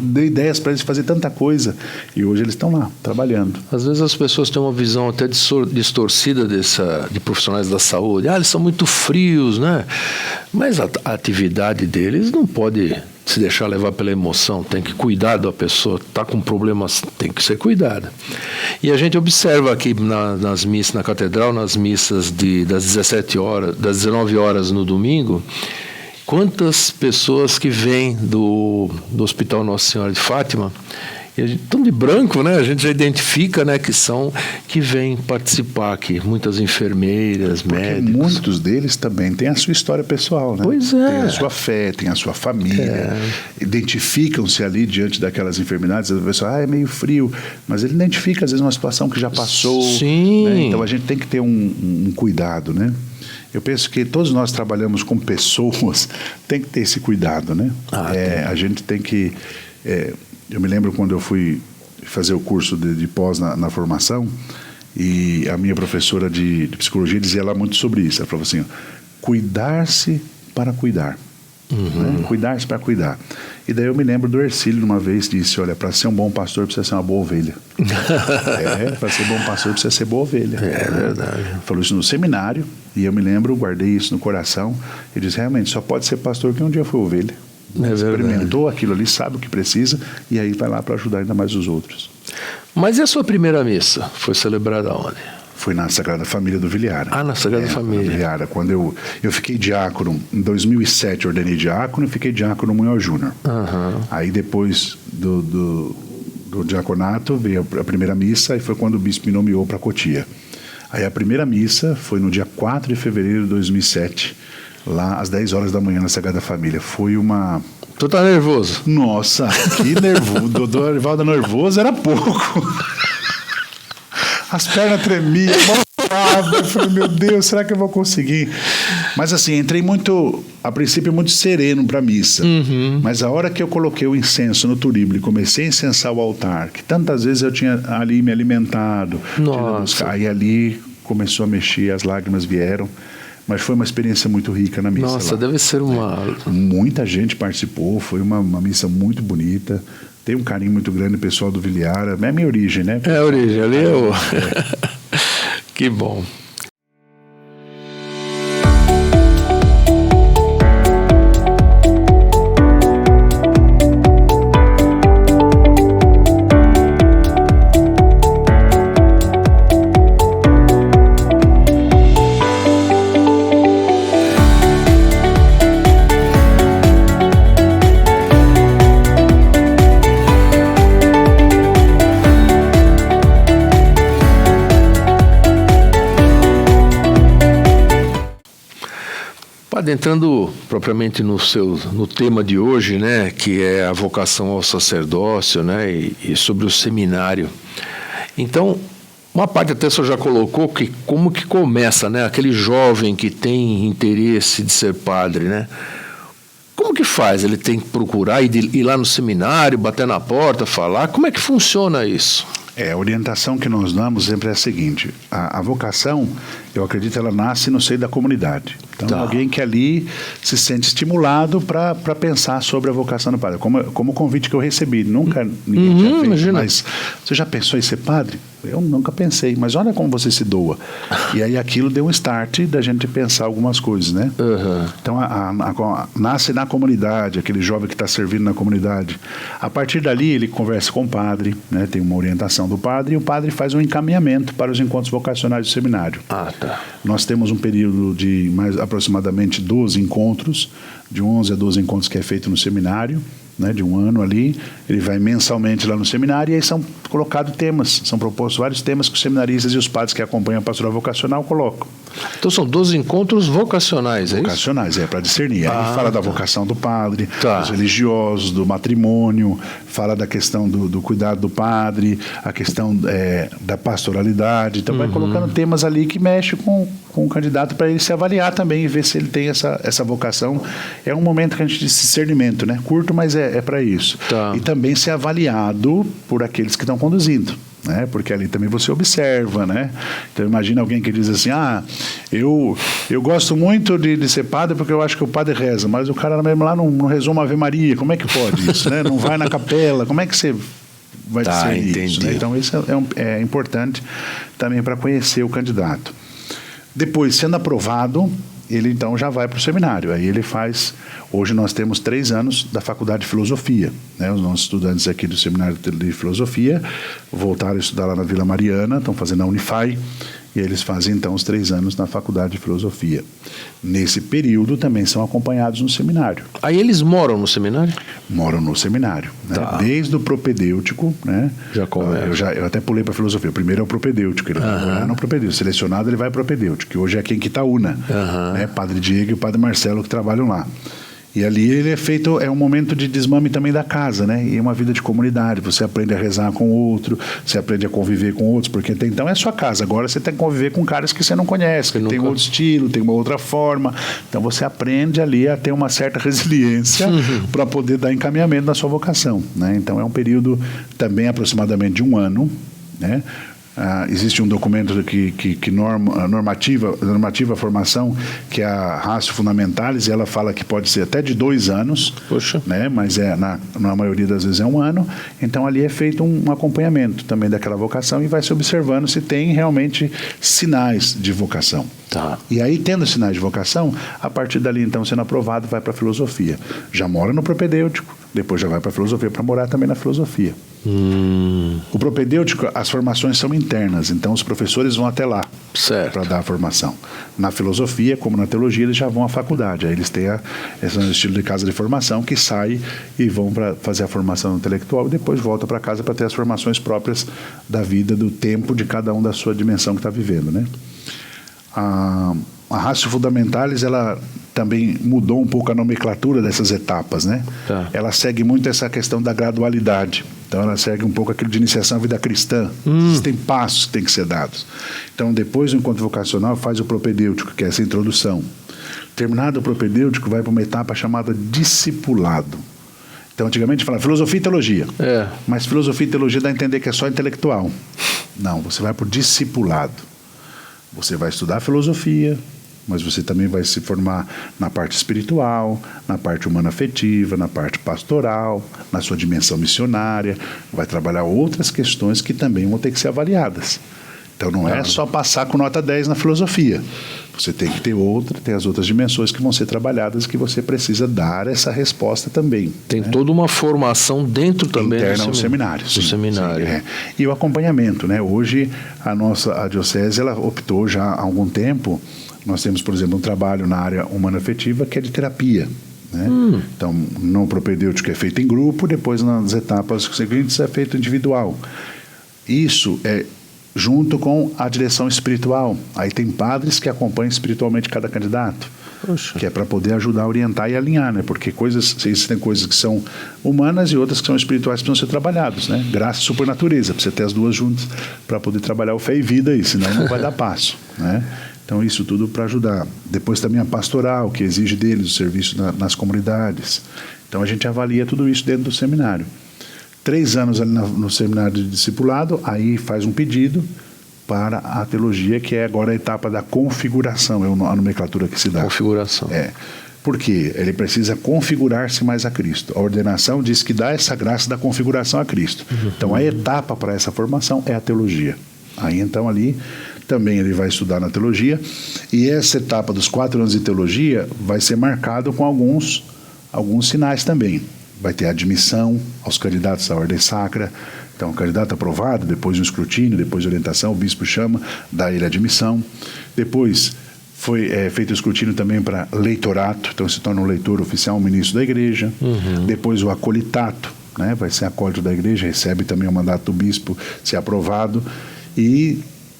deu ideias para eles fazer tanta coisa, e hoje eles estão lá, trabalhando. Às vezes as pessoas têm uma visão até distorcida de profissionais da saúde, eles são muito frios, né? Mas a atividade deles não pode se deixar levar pela emoção, tem que cuidar da pessoa, está com problemas, tem que ser cuidada. E a gente observa aqui nas missas, na catedral, nas missas das 19 horas no domingo, quantas pessoas que vêm do Hospital Nossa Senhora de Fátima, estão de branco, né? A gente já identifica, né, que vêm participar aqui. Muitas enfermeiras, médicos. Muitos deles também têm a sua história pessoal, né? Pois é. Tem a sua fé, tem a sua família. Identificam-se ali diante daquelas enfermidades. A pessoa, é meio frio. Mas ele identifica, às vezes, uma situação que já passou. Sim. Né? Então, a gente tem que ter um cuidado, né? Eu penso que todos nós trabalhamos com pessoas, tem que ter esse cuidado, né? A gente tem que... eu me lembro quando eu fui fazer o curso de pós na formação, e a minha professora de psicologia dizia lá muito sobre isso. Ela falava assim, cuidar-se para cuidar. Né? Cuidar-se para cuidar. E daí eu me lembro do Hercílio, uma vez disse, olha, para ser um bom pastor precisa ser uma boa ovelha. Para ser bom pastor precisa ser boa ovelha. É verdade. Falou isso no seminário, e eu me lembro, guardei isso no coração, e disse, realmente, só pode ser pastor que um dia foi ovelha. Experimentou aquilo ali, sabe o que precisa, e aí vai lá para ajudar ainda mais os outros. Mas e a sua primeira missa? Foi celebrada onde? Foi na Sagrada Família do Vilhara. Na Sagrada Família. Vilhara, quando eu fiquei diácono, em 2007 ordenei diácono e fiquei diácono no Munhol Júnior. Aí depois do diaconato veio a primeira missa, e foi quando o bispo me nomeou para Cotia. Aí a primeira missa foi no dia 4 de fevereiro de 2007, lá às 10 horas da manhã na Sagrada Família. Foi uma... Tu tá nervoso? Nossa, que nervoso. Doutor Arivaldo nervoso era pouco. As pernas tremiam, eu falei, meu Deus, será que eu vou conseguir? Mas assim, entrei a princípio muito sereno para a missa. Mas a hora que eu coloquei o incenso no turíbulo e comecei a incensar o altar, que tantas vezes eu tinha ali me alimentado, aí ali começou a mexer, as lágrimas vieram. Mas foi uma experiência muito rica na missa. Nossa, deve ser uma... Muita gente participou, foi uma missa muito bonita, Tenho um carinho muito grande, pessoal do Viliara. É a minha origem, né? É a origem, ali é o... Que bom. Entrando propriamente no tema de hoje, né, que é a vocação ao sacerdócio, né, e sobre o seminário. Então, uma parte até o senhor já colocou que como que começa, né, aquele jovem que tem interesse de ser padre, né? Como que faz? Ele tem que procurar ir lá no seminário, bater na porta, falar? Como é que funciona isso? A orientação que nós damos sempre é a seguinte: a vocação, eu acredito, ela nasce no seio da comunidade. Então, alguém que ali se sente estimulado para pensar sobre a vocação do padre. Como o convite que eu recebi, nunca ninguém tinha feito. Imagina. Mas você já pensou em ser padre? Eu nunca pensei, mas olha como você se doa. E aí aquilo deu um start da gente pensar algumas coisas, né? Uhum. Então, nasce na comunidade, aquele jovem que está servindo na comunidade. A partir dali, ele conversa com o padre, né? Tem uma orientação do padre, e o padre faz um encaminhamento para os encontros vocacionais do seminário. Nós temos um período de aproximadamente 12 encontros, de 11 a 12 encontros que é feito no seminário, né, de um ano ali. Ele vai mensalmente lá no seminário e aí são colocados temas, são propostos vários temas que os seminaristas e os padres que acompanham a pastoral vocacional colocam. Então são 12 encontros vocacionais, é isso? Vocacionais, para discernir. Aí fala da vocação do padre, dos religiosos, do matrimônio, fala da questão do cuidado do padre, a questão da pastoralidade. Então vai colocando temas ali que mexem com o candidato para ele se avaliar também e ver se ele tem essa vocação. É um momento que a gente diz discernimento, né? Curto, mas é para isso. E também ser avaliado por aqueles que estão conduzindo, né? Porque ali também você observa, né? Então imagina alguém que diz assim: eu gosto muito de ser padre porque eu acho que o padre reza, mas o cara mesmo lá não rezou uma Ave Maria. Como é que pode isso, né? Não vai na capela, como é que você vai discernir isso, né? Então isso é importante também para conhecer o candidato. Depois, sendo aprovado, ele então já vai para o seminário. Aí ele faz... Hoje nós temos 3 anos da Faculdade de Filosofia, né? Os nossos estudantes aqui do Seminário de Filosofia voltaram a estudar lá na Vila Mariana, estão fazendo a Unify, e eles fazem então os 3 anos na Faculdade de Filosofia. Nesse período também são acompanhados no seminário. Aí eles moram no seminário? Moram no seminário, né? Desde o propedêutico, né? Eu até pulei para a filosofia. O primeiro é o propedêutico, ele vai morar no propedêutico. Selecionado, ele vai para o propedêutico, que hoje é aqui em Quitaúna, né? Padre Diego e o Padre Marcelo que trabalham lá. E ali ele é um momento de desmame também da casa, né? E uma vida de comunidade. Você aprende a rezar com o outro, você aprende a conviver com outros, porque até então é sua casa. Agora você tem que conviver com caras que você não conhece, que tem outro estilo, tem uma outra forma. Então você aprende ali a ter uma certa resiliência para poder dar encaminhamento na sua vocação, né? Então é um período também aproximadamente de 1 ano, né? Existe um documento que normativa a formação, que é a Ratio Fundamentalis, e ela fala que pode ser até de 2 anos, né? Mas na maioria das vezes é 1 ano. Então ali é feito um acompanhamento também daquela vocação e vai se observando se tem realmente sinais de vocação. E aí, tendo sinais de vocação, a partir dali, então, sendo aprovado, vai para a filosofia. Já mora no propedêutico, depois já vai para a filosofia para morar também na filosofia. O propedêutico, as formações são internas, então os professores vão até lá para dar a formação. Na filosofia, como na teologia, eles já vão à faculdade. Aí eles têm esse estilo de casa de formação que sai e vão para fazer a formação intelectual e depois volta para casa para ter as formações próprias da vida, do tempo de cada um da sua dimensão que está vivendo, né? A Ratio Fundamentalis, ela também mudou um pouco a nomenclatura dessas etapas, né? Ela segue muito essa questão da gradualidade. Então ela segue um pouco aquilo de iniciação à vida cristã. Existem passos que têm que ser dados. Então depois do encontro vocacional faz o propedêutico, que é essa introdução. Terminado o propedêutico, vai para uma etapa chamada discipulado. Então antigamente falava filosofia e teologia. Mas filosofia e teologia dá a entender que é só intelectual. Não, você vai para o discipulado. Você vai estudar filosofia, mas você também vai se formar na parte espiritual, na parte humana-afetiva, na parte pastoral, na sua dimensão missionária, vai trabalhar outras questões que também vão ter que ser avaliadas. Então não é só passar com nota 10 na filosofia. Você tem que ter tem as outras dimensões que vão ser trabalhadas, que você precisa dar essa resposta também. Tem toda uma formação dentro também interna do seminário. Do seminário. Sim, E o acompanhamento, né? Hoje a diocese ela optou já há algum tempo. Nós temos, por exemplo, um trabalho na área humana-afetiva que é de terapia. Né? Então, no propedêutico é feito em grupo, depois nas etapas seguintes é feito individual. Isso é junto com a direção espiritual. Aí tem padres que acompanham espiritualmente cada candidato. Poxa. Que é para poder ajudar a orientar e alinhar, né? Porque existem coisas que são humanas e outras que são espirituais que precisam ser trabalhadas, né? Graça e supernatureza, para você ter as duas juntas para poder trabalhar o fé e vida aí, senão não vai dar passo, né? Então isso tudo para ajudar. Depois também a pastoral, que exige deles o serviço nas comunidades. Então a gente avalia tudo isso dentro do seminário. 3 anos ali no seminário de discipulado, aí faz um pedido para a teologia, que é agora a etapa da configuração, é a nomenclatura que se dá. Configuração. Por quê? Ele precisa configurar-se mais a Cristo. A ordenação diz que dá essa graça da configuração a Cristo. Então a etapa para essa formação é a teologia. Aí então ali também ele vai estudar na teologia, e essa etapa dos 4 anos de teologia vai ser marcado com alguns sinais também. Vai ter admissão aos candidatos à ordem sacra. Então, o candidato aprovado, depois de um escrutínio, depois de orientação, o bispo chama, dá ele a admissão. Depois foi feito o escrutínio também para leitorato, então se torna um leitor oficial, um ministro da igreja. Depois o acolitato, né? Vai ser acólito da igreja, recebe também o mandato do bispo, se aprovado. E,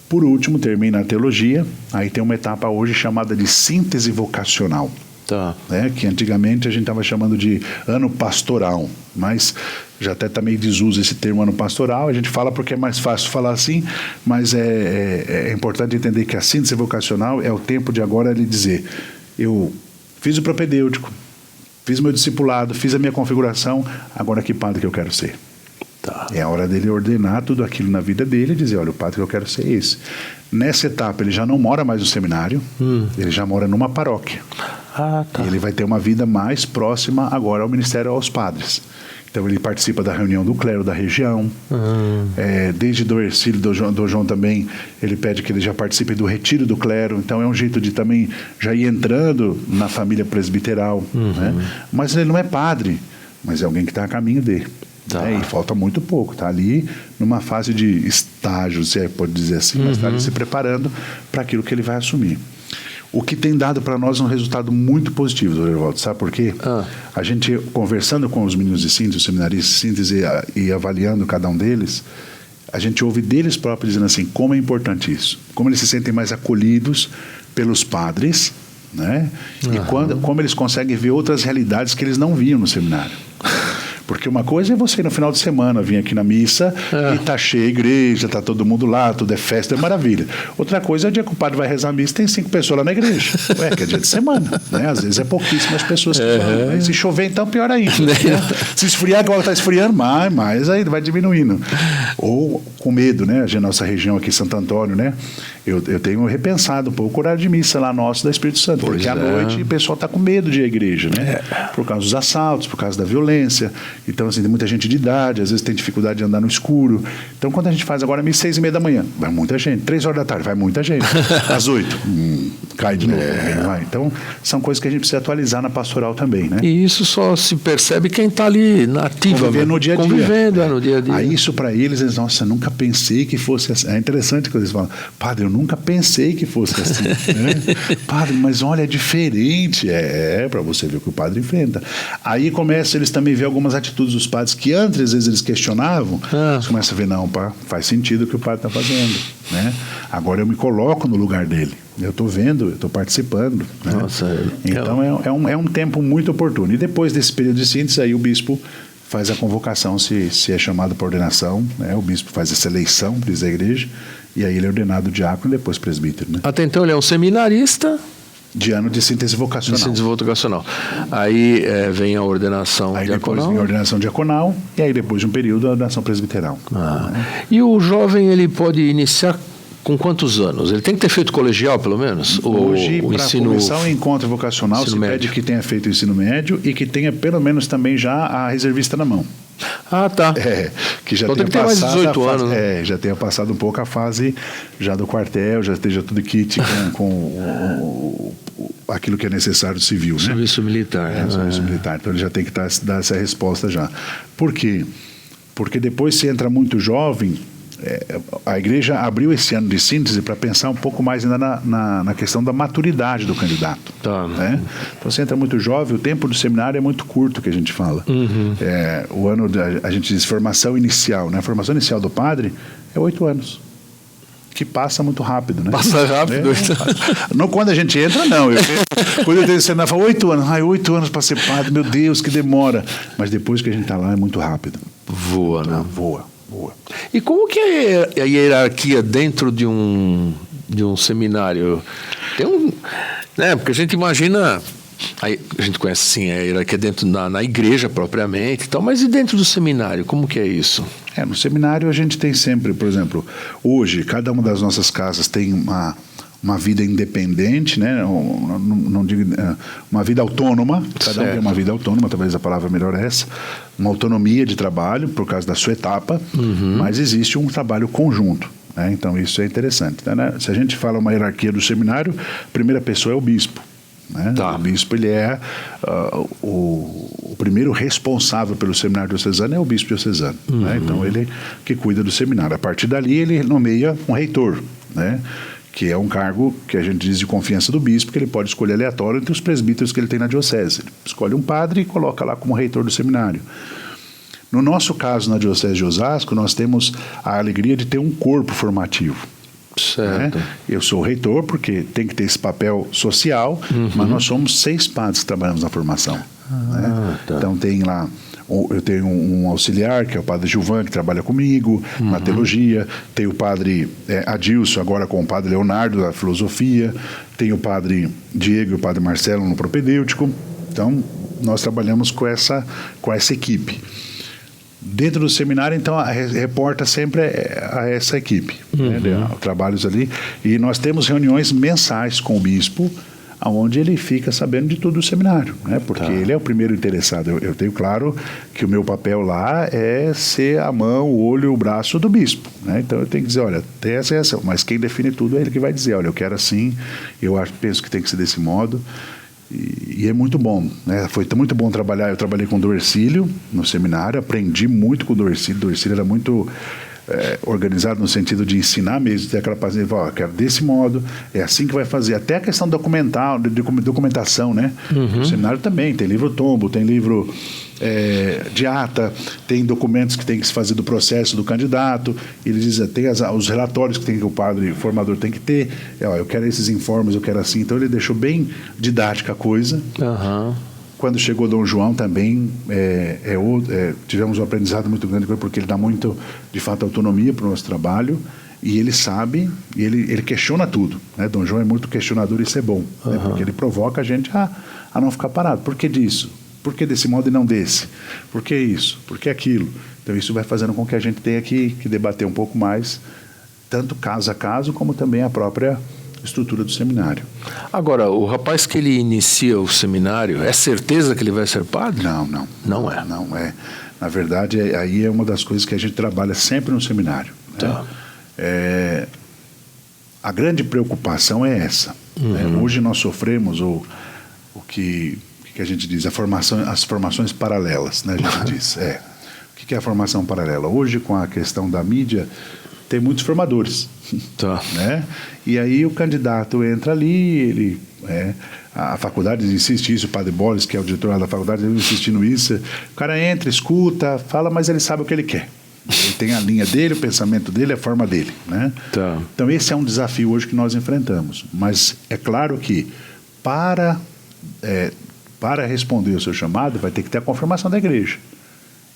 por último, termina a teologia. Aí tem uma etapa hoje chamada de síntese vocacional. Tá. Né, que antigamente a gente estava chamando de ano pastoral, mas já até está meio desuso esse termo ano pastoral. A gente fala porque é mais fácil falar assim, mas é importante entender que a síntese vocacional é o tempo de agora ele dizer: eu fiz o propedêutico, fiz o meu discipulado, fiz a minha configuração, agora que padre que eu quero ser? Tá. É a hora dele ordenar tudo aquilo na vida dele e dizer: olha, o padre que eu quero ser é esse. Nessa etapa ele já não mora mais no seminário, ele já mora numa paróquia. Tá. E ele vai ter uma vida mais próxima agora ao ministério, aos padres. Então ele participa da reunião do clero da região. Desde do Ercílio do João também, ele pede que ele já participe do retiro do clero. Então é um jeito de também já ir entrando na família presbiteral. Né? Mas ele não é padre, mas é alguém que está a caminho dele. Tá. E falta muito pouco, está ali numa fase de estágio, se pode dizer assim, mas está ali se preparando para aquilo que ele vai assumir. O que tem dado para nós um resultado muito positivo, Dr. Evaldo, sabe por quê? A gente, conversando com os meninos de síntese, os seminaristas de síntese e avaliando cada um deles, a gente ouve deles próprios dizendo assim, como é importante isso, como eles se sentem mais acolhidos pelos padres, né? E como eles conseguem ver outras realidades que eles não viam no seminário. Porque uma coisa é você ir no final de semana vir aqui na missa e tá cheia a igreja, tá todo mundo lá, tudo é festa, é maravilha. Outra coisa é o dia que o padre vai rezar a missa, tem 5 pessoas lá na igreja. Que é dia de semana, né? Às vezes é pouquíssimas pessoas que vão. Mas se chover, então pior ainda. Né? Se esfriar, igual tá esfriando, mais aí vai diminuindo. Ou com medo, né? A nossa região aqui, Santo Antônio, né? Eu tenho repensado um pouco o horário de missa lá nosso da Espírito Santo, porque à noite o pessoal está com medo de ir à igreja, né? Por causa dos assaltos, por causa da violência. Então, assim, tem muita gente de idade, às vezes tem dificuldade de andar no escuro. Então, quando a gente faz agora missa 6:30 da manhã, vai muita gente. 3 horas da tarde, vai muita gente. Às 8, cai de novo. Vai. Então, são coisas que a gente precisa atualizar na pastoral também, né? E isso só se percebe quem está ali na ativa. Convivendo no dia a dia. Convivendo no dia a dia. Aí isso para eles, nossa, nunca pensei que fosse assim. É interessante quando eles falam, padre, eu nunca pensei que fosse assim. Né? Padre, mas olha, é diferente. Para você ver o que o padre enfrenta. Aí começa eles também ver algumas atitudes dos padres que antes, às vezes, eles questionavam. Eles começam a ver, não, faz sentido o que o padre está fazendo. Né? Agora eu me coloco no lugar dele. Eu estou vendo, eu estou participando. Né? Nossa, então é um tempo muito oportuno. E depois desse período de síntese, aí o bispo faz a convocação, se é chamado para ordenação, né? O bispo faz essa eleição, diz a igreja, e aí ele é ordenado diácono e depois presbítero. Né? Até então ele é um seminarista. De ano de síntese vocacional. De síntese vocacional. Aí vem a ordenação aí diaconal. Depois vem a ordenação diaconal, e aí depois de um período a ordenação presbiteral. E o jovem, ele pode iniciar com quantos anos? Ele tem que ter feito colegial, pelo menos? Hoje, para começar o encontro vocacional, se pede que tenha feito o ensino médio e que tenha pelo menos também já a reservista na mão. Ah, tá. Que já então tenha tem que ter mais de 18 anos. Já tenha passado um pouco a fase já do quartel, já esteja tudo kit com aquilo que é necessário do civil, né? Serviço militar. Serviço militar. Então ele já tem que dar essa resposta já. Por quê? Porque depois se entra muito jovem, a igreja abriu esse ano de síntese para pensar um pouco mais ainda na questão da maturidade do candidato. Tá. Né? Então, você entra muito jovem, o tempo do seminário é muito curto, que a gente fala. O ano, a gente diz formação inicial, né? A formação inicial do padre é 8 anos. Que passa muito rápido, né? Passa rápido. Não quando a gente entra, não. Quando eu tenho seminário, eu falo 8 anos. 8 anos para ser padre, meu Deus, que demora. Mas depois que a gente está lá, é muito rápido. Voa, né? Voa. E como que é a hierarquia dentro de um seminário? Tem né, porque a gente imagina, a gente conhece assim a hierarquia dentro na igreja propriamente, então, mas e dentro do seminário, como que é isso? No seminário a gente tem sempre, por exemplo, hoje cada uma das nossas casas tem uma vida independente, né? Não digo uma vida autônoma, cada um tem uma vida autônoma, talvez a palavra melhor é essa, uma autonomia de trabalho por causa da sua etapa, mas existe um trabalho conjunto, né? Então isso é interessante, né? Se a gente fala uma hierarquia do seminário, a primeira pessoa é o bispo, né? Tá. O bispo ele é o primeiro responsável pelo seminário diocesano é o bispo diocesano, né? Então ele que cuida do seminário. A partir dali ele nomeia um reitor, né? Que é um cargo que a gente diz de confiança do bispo, que ele pode escolher aleatório entre os presbíteros que ele tem na diocese. Ele escolhe um padre e coloca lá como reitor do seminário. No nosso caso, na diocese de Osasco, nós temos a alegria de ter um corpo formativo. Certo. Né? Eu sou o reitor porque tem que ter esse papel social, mas nós somos 6 padres que trabalhamos na formação. Né? Tá. Então tem lá, eu tenho um auxiliar, que é o padre Gilvan, que trabalha comigo na teologia, tem o padre Adilson, agora com o padre Leonardo, da filosofia, tem o padre Diego e o padre Marcelo no propedêutico. Então, nós trabalhamos com essa equipe. Dentro do seminário, então, reporta sempre a essa equipe, né, trabalhos ali. E nós temos reuniões mensais com o bispo, onde ele fica sabendo de tudo do seminário, né? Porque ele é o primeiro interessado. Eu tenho claro que o meu papel lá é ser a mão, o olho, o braço do bispo, né? Então eu tenho que dizer, olha, tem essa e essa, mas quem define tudo é ele que vai dizer, olha, eu quero assim, penso que tem que ser desse modo. E é muito bom, né? Foi muito bom trabalhar. Eu trabalhei com o Dorcílio no seminário, aprendi muito com o Dorcílio. O Dorcílio era muito organizado no sentido de ensinar mesmo, ter aquela paciência, falar, eu quero desse modo, é assim que vai fazer. Até a questão documental, de documentação, né? No seminário também, tem livro tombo, tem livro de ata, tem documentos que tem que se fazer do processo do candidato, ele diz, tem os relatórios que o padre formador tem que ter, eu quero esses informes, eu quero assim. Então ele deixou bem didática a coisa. Quando chegou Dom João também tivemos um aprendizado muito grande porque ele dá muito, de fato, autonomia para o nosso trabalho e ele sabe, e ele questiona tudo, né? Dom João é muito questionador e isso é bom, né? Porque ele provoca a gente a não ficar parado. Por que disso? Por que desse modo e não desse? Por que isso? Por que aquilo? Então isso vai fazendo com que a gente tenha que debater um pouco mais, tanto caso a caso, como também a própria estrutura do seminário. Agora, o rapaz que ele inicia o seminário, é certeza que ele vai ser padre? Não. Não é? Não é. Na verdade, aí é uma das coisas que a gente trabalha sempre no seminário. Tá. Né? A grande preocupação é essa. Né? Hoje nós sofremos o que a gente diz, as formações paralelas, né? A gente diz. O que é a formação paralela? Hoje, com a questão da mídia, tem muitos formadores. Tá. Né? E aí o candidato entra ali, a faculdade insiste isso, o padre Boris, que é o diretor da faculdade, ele insistindo isso, o cara entra, escuta, fala, mas ele sabe o que ele quer. Ele tem a linha dele, o pensamento dele, a forma dele. Né? Tá. Então esse é um desafio hoje que nós enfrentamos. Mas é claro que para responder o seu chamado, vai ter que ter a confirmação da igreja.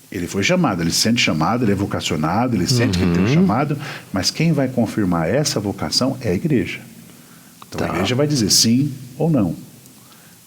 Ele foi chamado, ele se sente chamado, ele é vocacionado, ele sente que tem um chamado, mas quem vai confirmar essa vocação é a igreja. Então a igreja vai dizer sim ou não.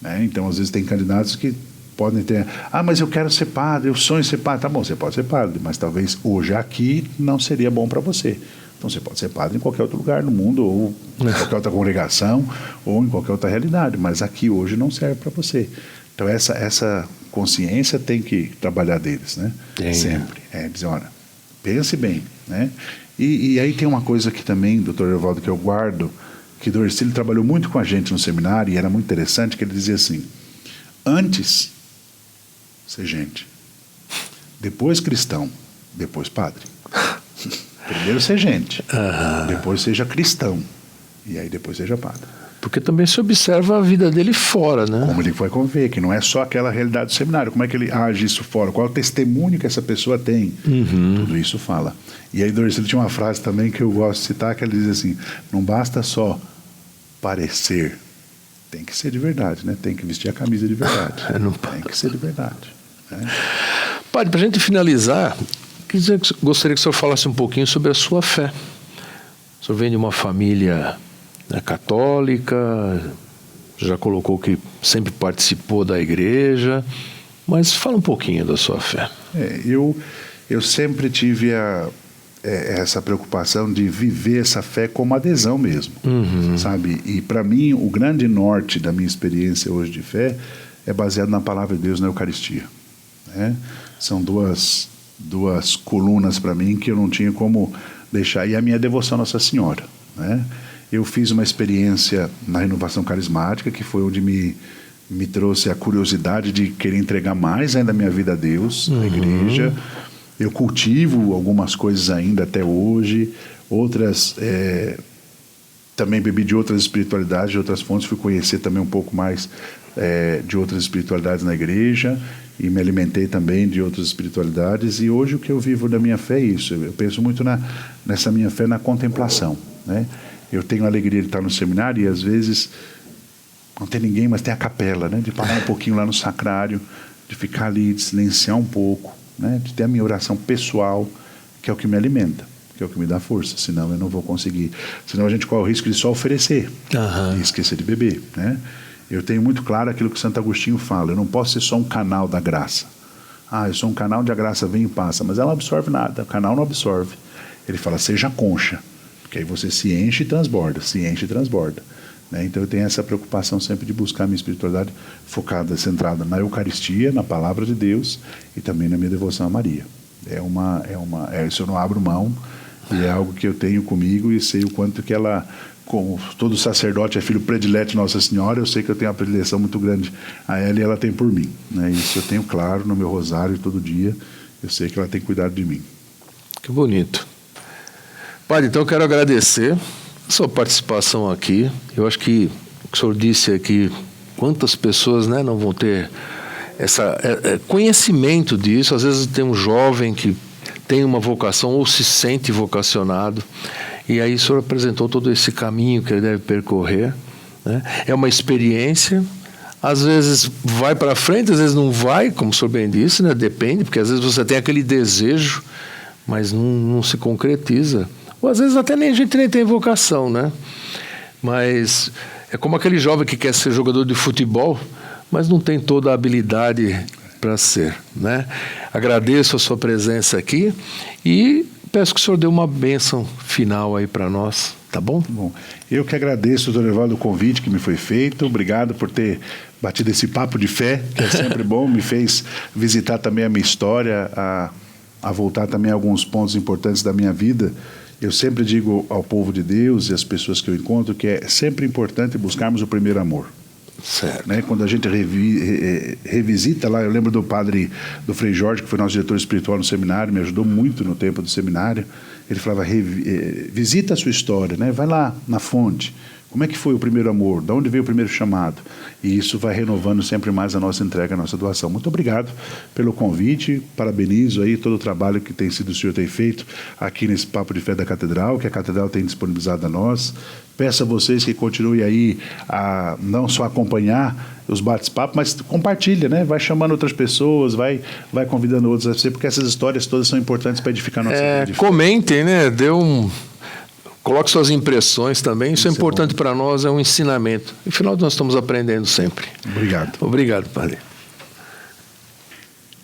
Né? Então às vezes tem candidatos que podem ter, mas eu quero ser padre, eu sonho em ser padre. Tá bom, você pode ser padre, mas talvez hoje aqui não seria bom para você. Então você pode ser padre em qualquer outro lugar no mundo, ou em qualquer outra congregação, ou em qualquer outra realidade, mas aqui hoje não serve para você. Então essa consciência tem que trabalhar deles, né? Sempre. Dizer, olha, pense bem, né? E aí tem uma coisa que também, doutor Evaldo, que eu guardo, que o Ercílio trabalhou muito com a gente no seminário, e era muito interessante, que ele dizia assim, antes, ser gente, depois cristão, depois padre. Primeiro ser gente, depois seja cristão, e aí depois seja padre. Porque também se observa a vida dele fora, né? Como ele foi conviver, que não é só aquela realidade do seminário. Como é que ele age isso fora? Qual é o testemunho que essa pessoa tem? Tudo isso fala. E aí, Dorcílio tinha uma frase também que eu gosto de citar, que ele diz assim, não basta só parecer, tem que ser de verdade, né? Tem que vestir a camisa de verdade. Tem que ser de verdade. Né? Padre, para a gente finalizar, gostaria que o senhor falasse um pouquinho sobre a sua fé. O senhor vem de uma família católica, já colocou que sempre participou da igreja, mas fala um pouquinho da sua fé. Eu sempre tive essa preocupação de viver essa fé como adesão mesmo, sabe? E para mim, o grande norte da minha experiência hoje de fé é baseado na palavra de Deus, na Eucaristia. Né? São duas colunas para mim que eu não tinha como deixar, e a minha devoção à Nossa Senhora, né? Eu fiz uma experiência na renovação carismática, que foi onde me trouxe a curiosidade de querer entregar mais ainda a minha vida a Deus, à igreja. Eu cultivo algumas coisas ainda até hoje, outras também bebi de outras espiritualidades, de outras fontes, fui conhecer também um pouco mais de outras espiritualidades na igreja e me alimentei também de outras espiritualidades, e hoje o que eu vivo da minha fé é isso. Eu penso muito nessa minha fé na contemplação, né? Eu tenho a alegria de estar no seminário e às vezes não tem ninguém, mas tem a capela, né? De parar um pouquinho lá no sacrário, de ficar ali, de silenciar um pouco, né? De ter a minha oração pessoal, que é o que me alimenta, que é o que me dá força, senão eu não vou conseguir. Senão a gente corre o risco de só oferecer e esquecer de beber, né? Eu tenho muito claro aquilo que Santo Agostinho fala, eu não posso ser só um canal da graça. Eu sou um canal onde a graça vem e passa, mas ela não absorve nada, o canal não absorve. Ele fala, seja concha. Porque aí você se enche e transborda, né? Então eu tenho essa preocupação sempre de buscar a minha espiritualidade focada, centrada na Eucaristia, na Palavra de Deus e também na minha devoção a Maria. Isso eu não abro mão, e é algo que eu tenho comigo, e sei o quanto que ela, como todo sacerdote é filho predileto de Nossa Senhora, eu sei que eu tenho uma predileção muito grande a ela e ela tem por mim, né? Isso eu tenho claro no meu rosário todo dia, eu sei que ela tem cuidado de mim. Que bonito. Padre, então eu quero agradecer a sua participação aqui. Eu acho que o senhor disse aqui, quantas pessoas, né, não vão ter conhecimento disso. Às vezes tem um jovem que tem uma vocação ou se sente vocacionado, e aí o senhor apresentou todo esse caminho que ele deve percorrer, né? É uma experiência, às vezes vai para frente, às vezes não vai, como o senhor bem disse, né? Depende, porque às vezes você tem aquele desejo, mas não se concretiza. Ou às vezes até a gente nem tem vocação, né? Mas é como aquele jovem que quer ser jogador de futebol, mas não tem toda a habilidade para ser, né? Agradeço a sua presença aqui e peço que o senhor dê uma bênção final aí para nós, tá bom? Bom, eu que agradeço, doutor Evaldo, o convite que me foi feito. Obrigado por ter batido esse papo de fé, que é sempre bom. Me fez visitar também a minha história, a voltar também a alguns pontos importantes da minha vida. Eu sempre digo ao povo de Deus e às pessoas que eu encontro que é sempre importante buscarmos o primeiro amor. Certo. Né? Quando a gente revisita lá, eu lembro do padre, do Frei Jorge, que foi nosso diretor espiritual no seminário, me ajudou muito no tempo do seminário. Ele falava, visita a sua história, né? Vai lá na fonte. Como é que foi o primeiro amor? De onde veio o primeiro chamado? E isso vai renovando sempre mais a nossa entrega, a nossa doação. Muito obrigado pelo convite, parabenizo aí todo o trabalho que tem sido o senhor tem feito aqui nesse Papo de Fé da Catedral, que a Catedral tem disponibilizado a nós. Peço a vocês que continuem aí a não só acompanhar os bate-papos, mas compartilha, né? Vai chamando outras pessoas, vai convidando outros a ser, porque essas histórias todas são importantes para edificar a nossa vida. Comentem, né? Coloque suas impressões também, isso é importante para nós, é um ensinamento. Afinal, nós estamos aprendendo sempre. Obrigado. Obrigado, padre.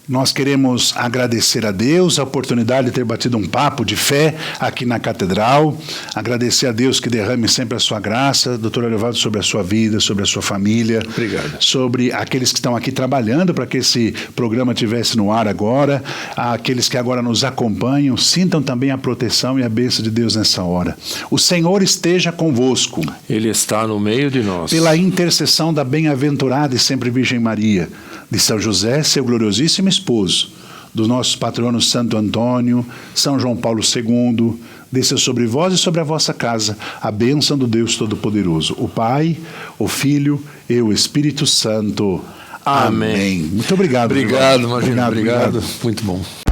Nós queremos agradecer a Deus a oportunidade de ter batido um papo de fé aqui na Catedral. Agradecer a Deus que derrame sempre a sua graça, doutor Ariovaldo, sobre a sua vida, sobre a sua família. Obrigado. Sobre aqueles que estão aqui trabalhando para que esse programa estivesse no ar agora. Aqueles que agora nos acompanham, sintam também a proteção e a bênção de Deus nessa hora. O Senhor esteja convosco. Ele está no meio de nós. Pela intercessão da bem-aventurada e sempre Virgem Maria, de São José, seu gloriosíssimo esposo, dos nossos patronos Santo Antônio, São João Paulo II, desça sobre vós e sobre a vossa casa a bênção do Deus Todo-Poderoso, o Pai, o Filho e o Espírito Santo. Amém. Muito obrigado. Obrigado, Magino. Obrigado. Muito bom.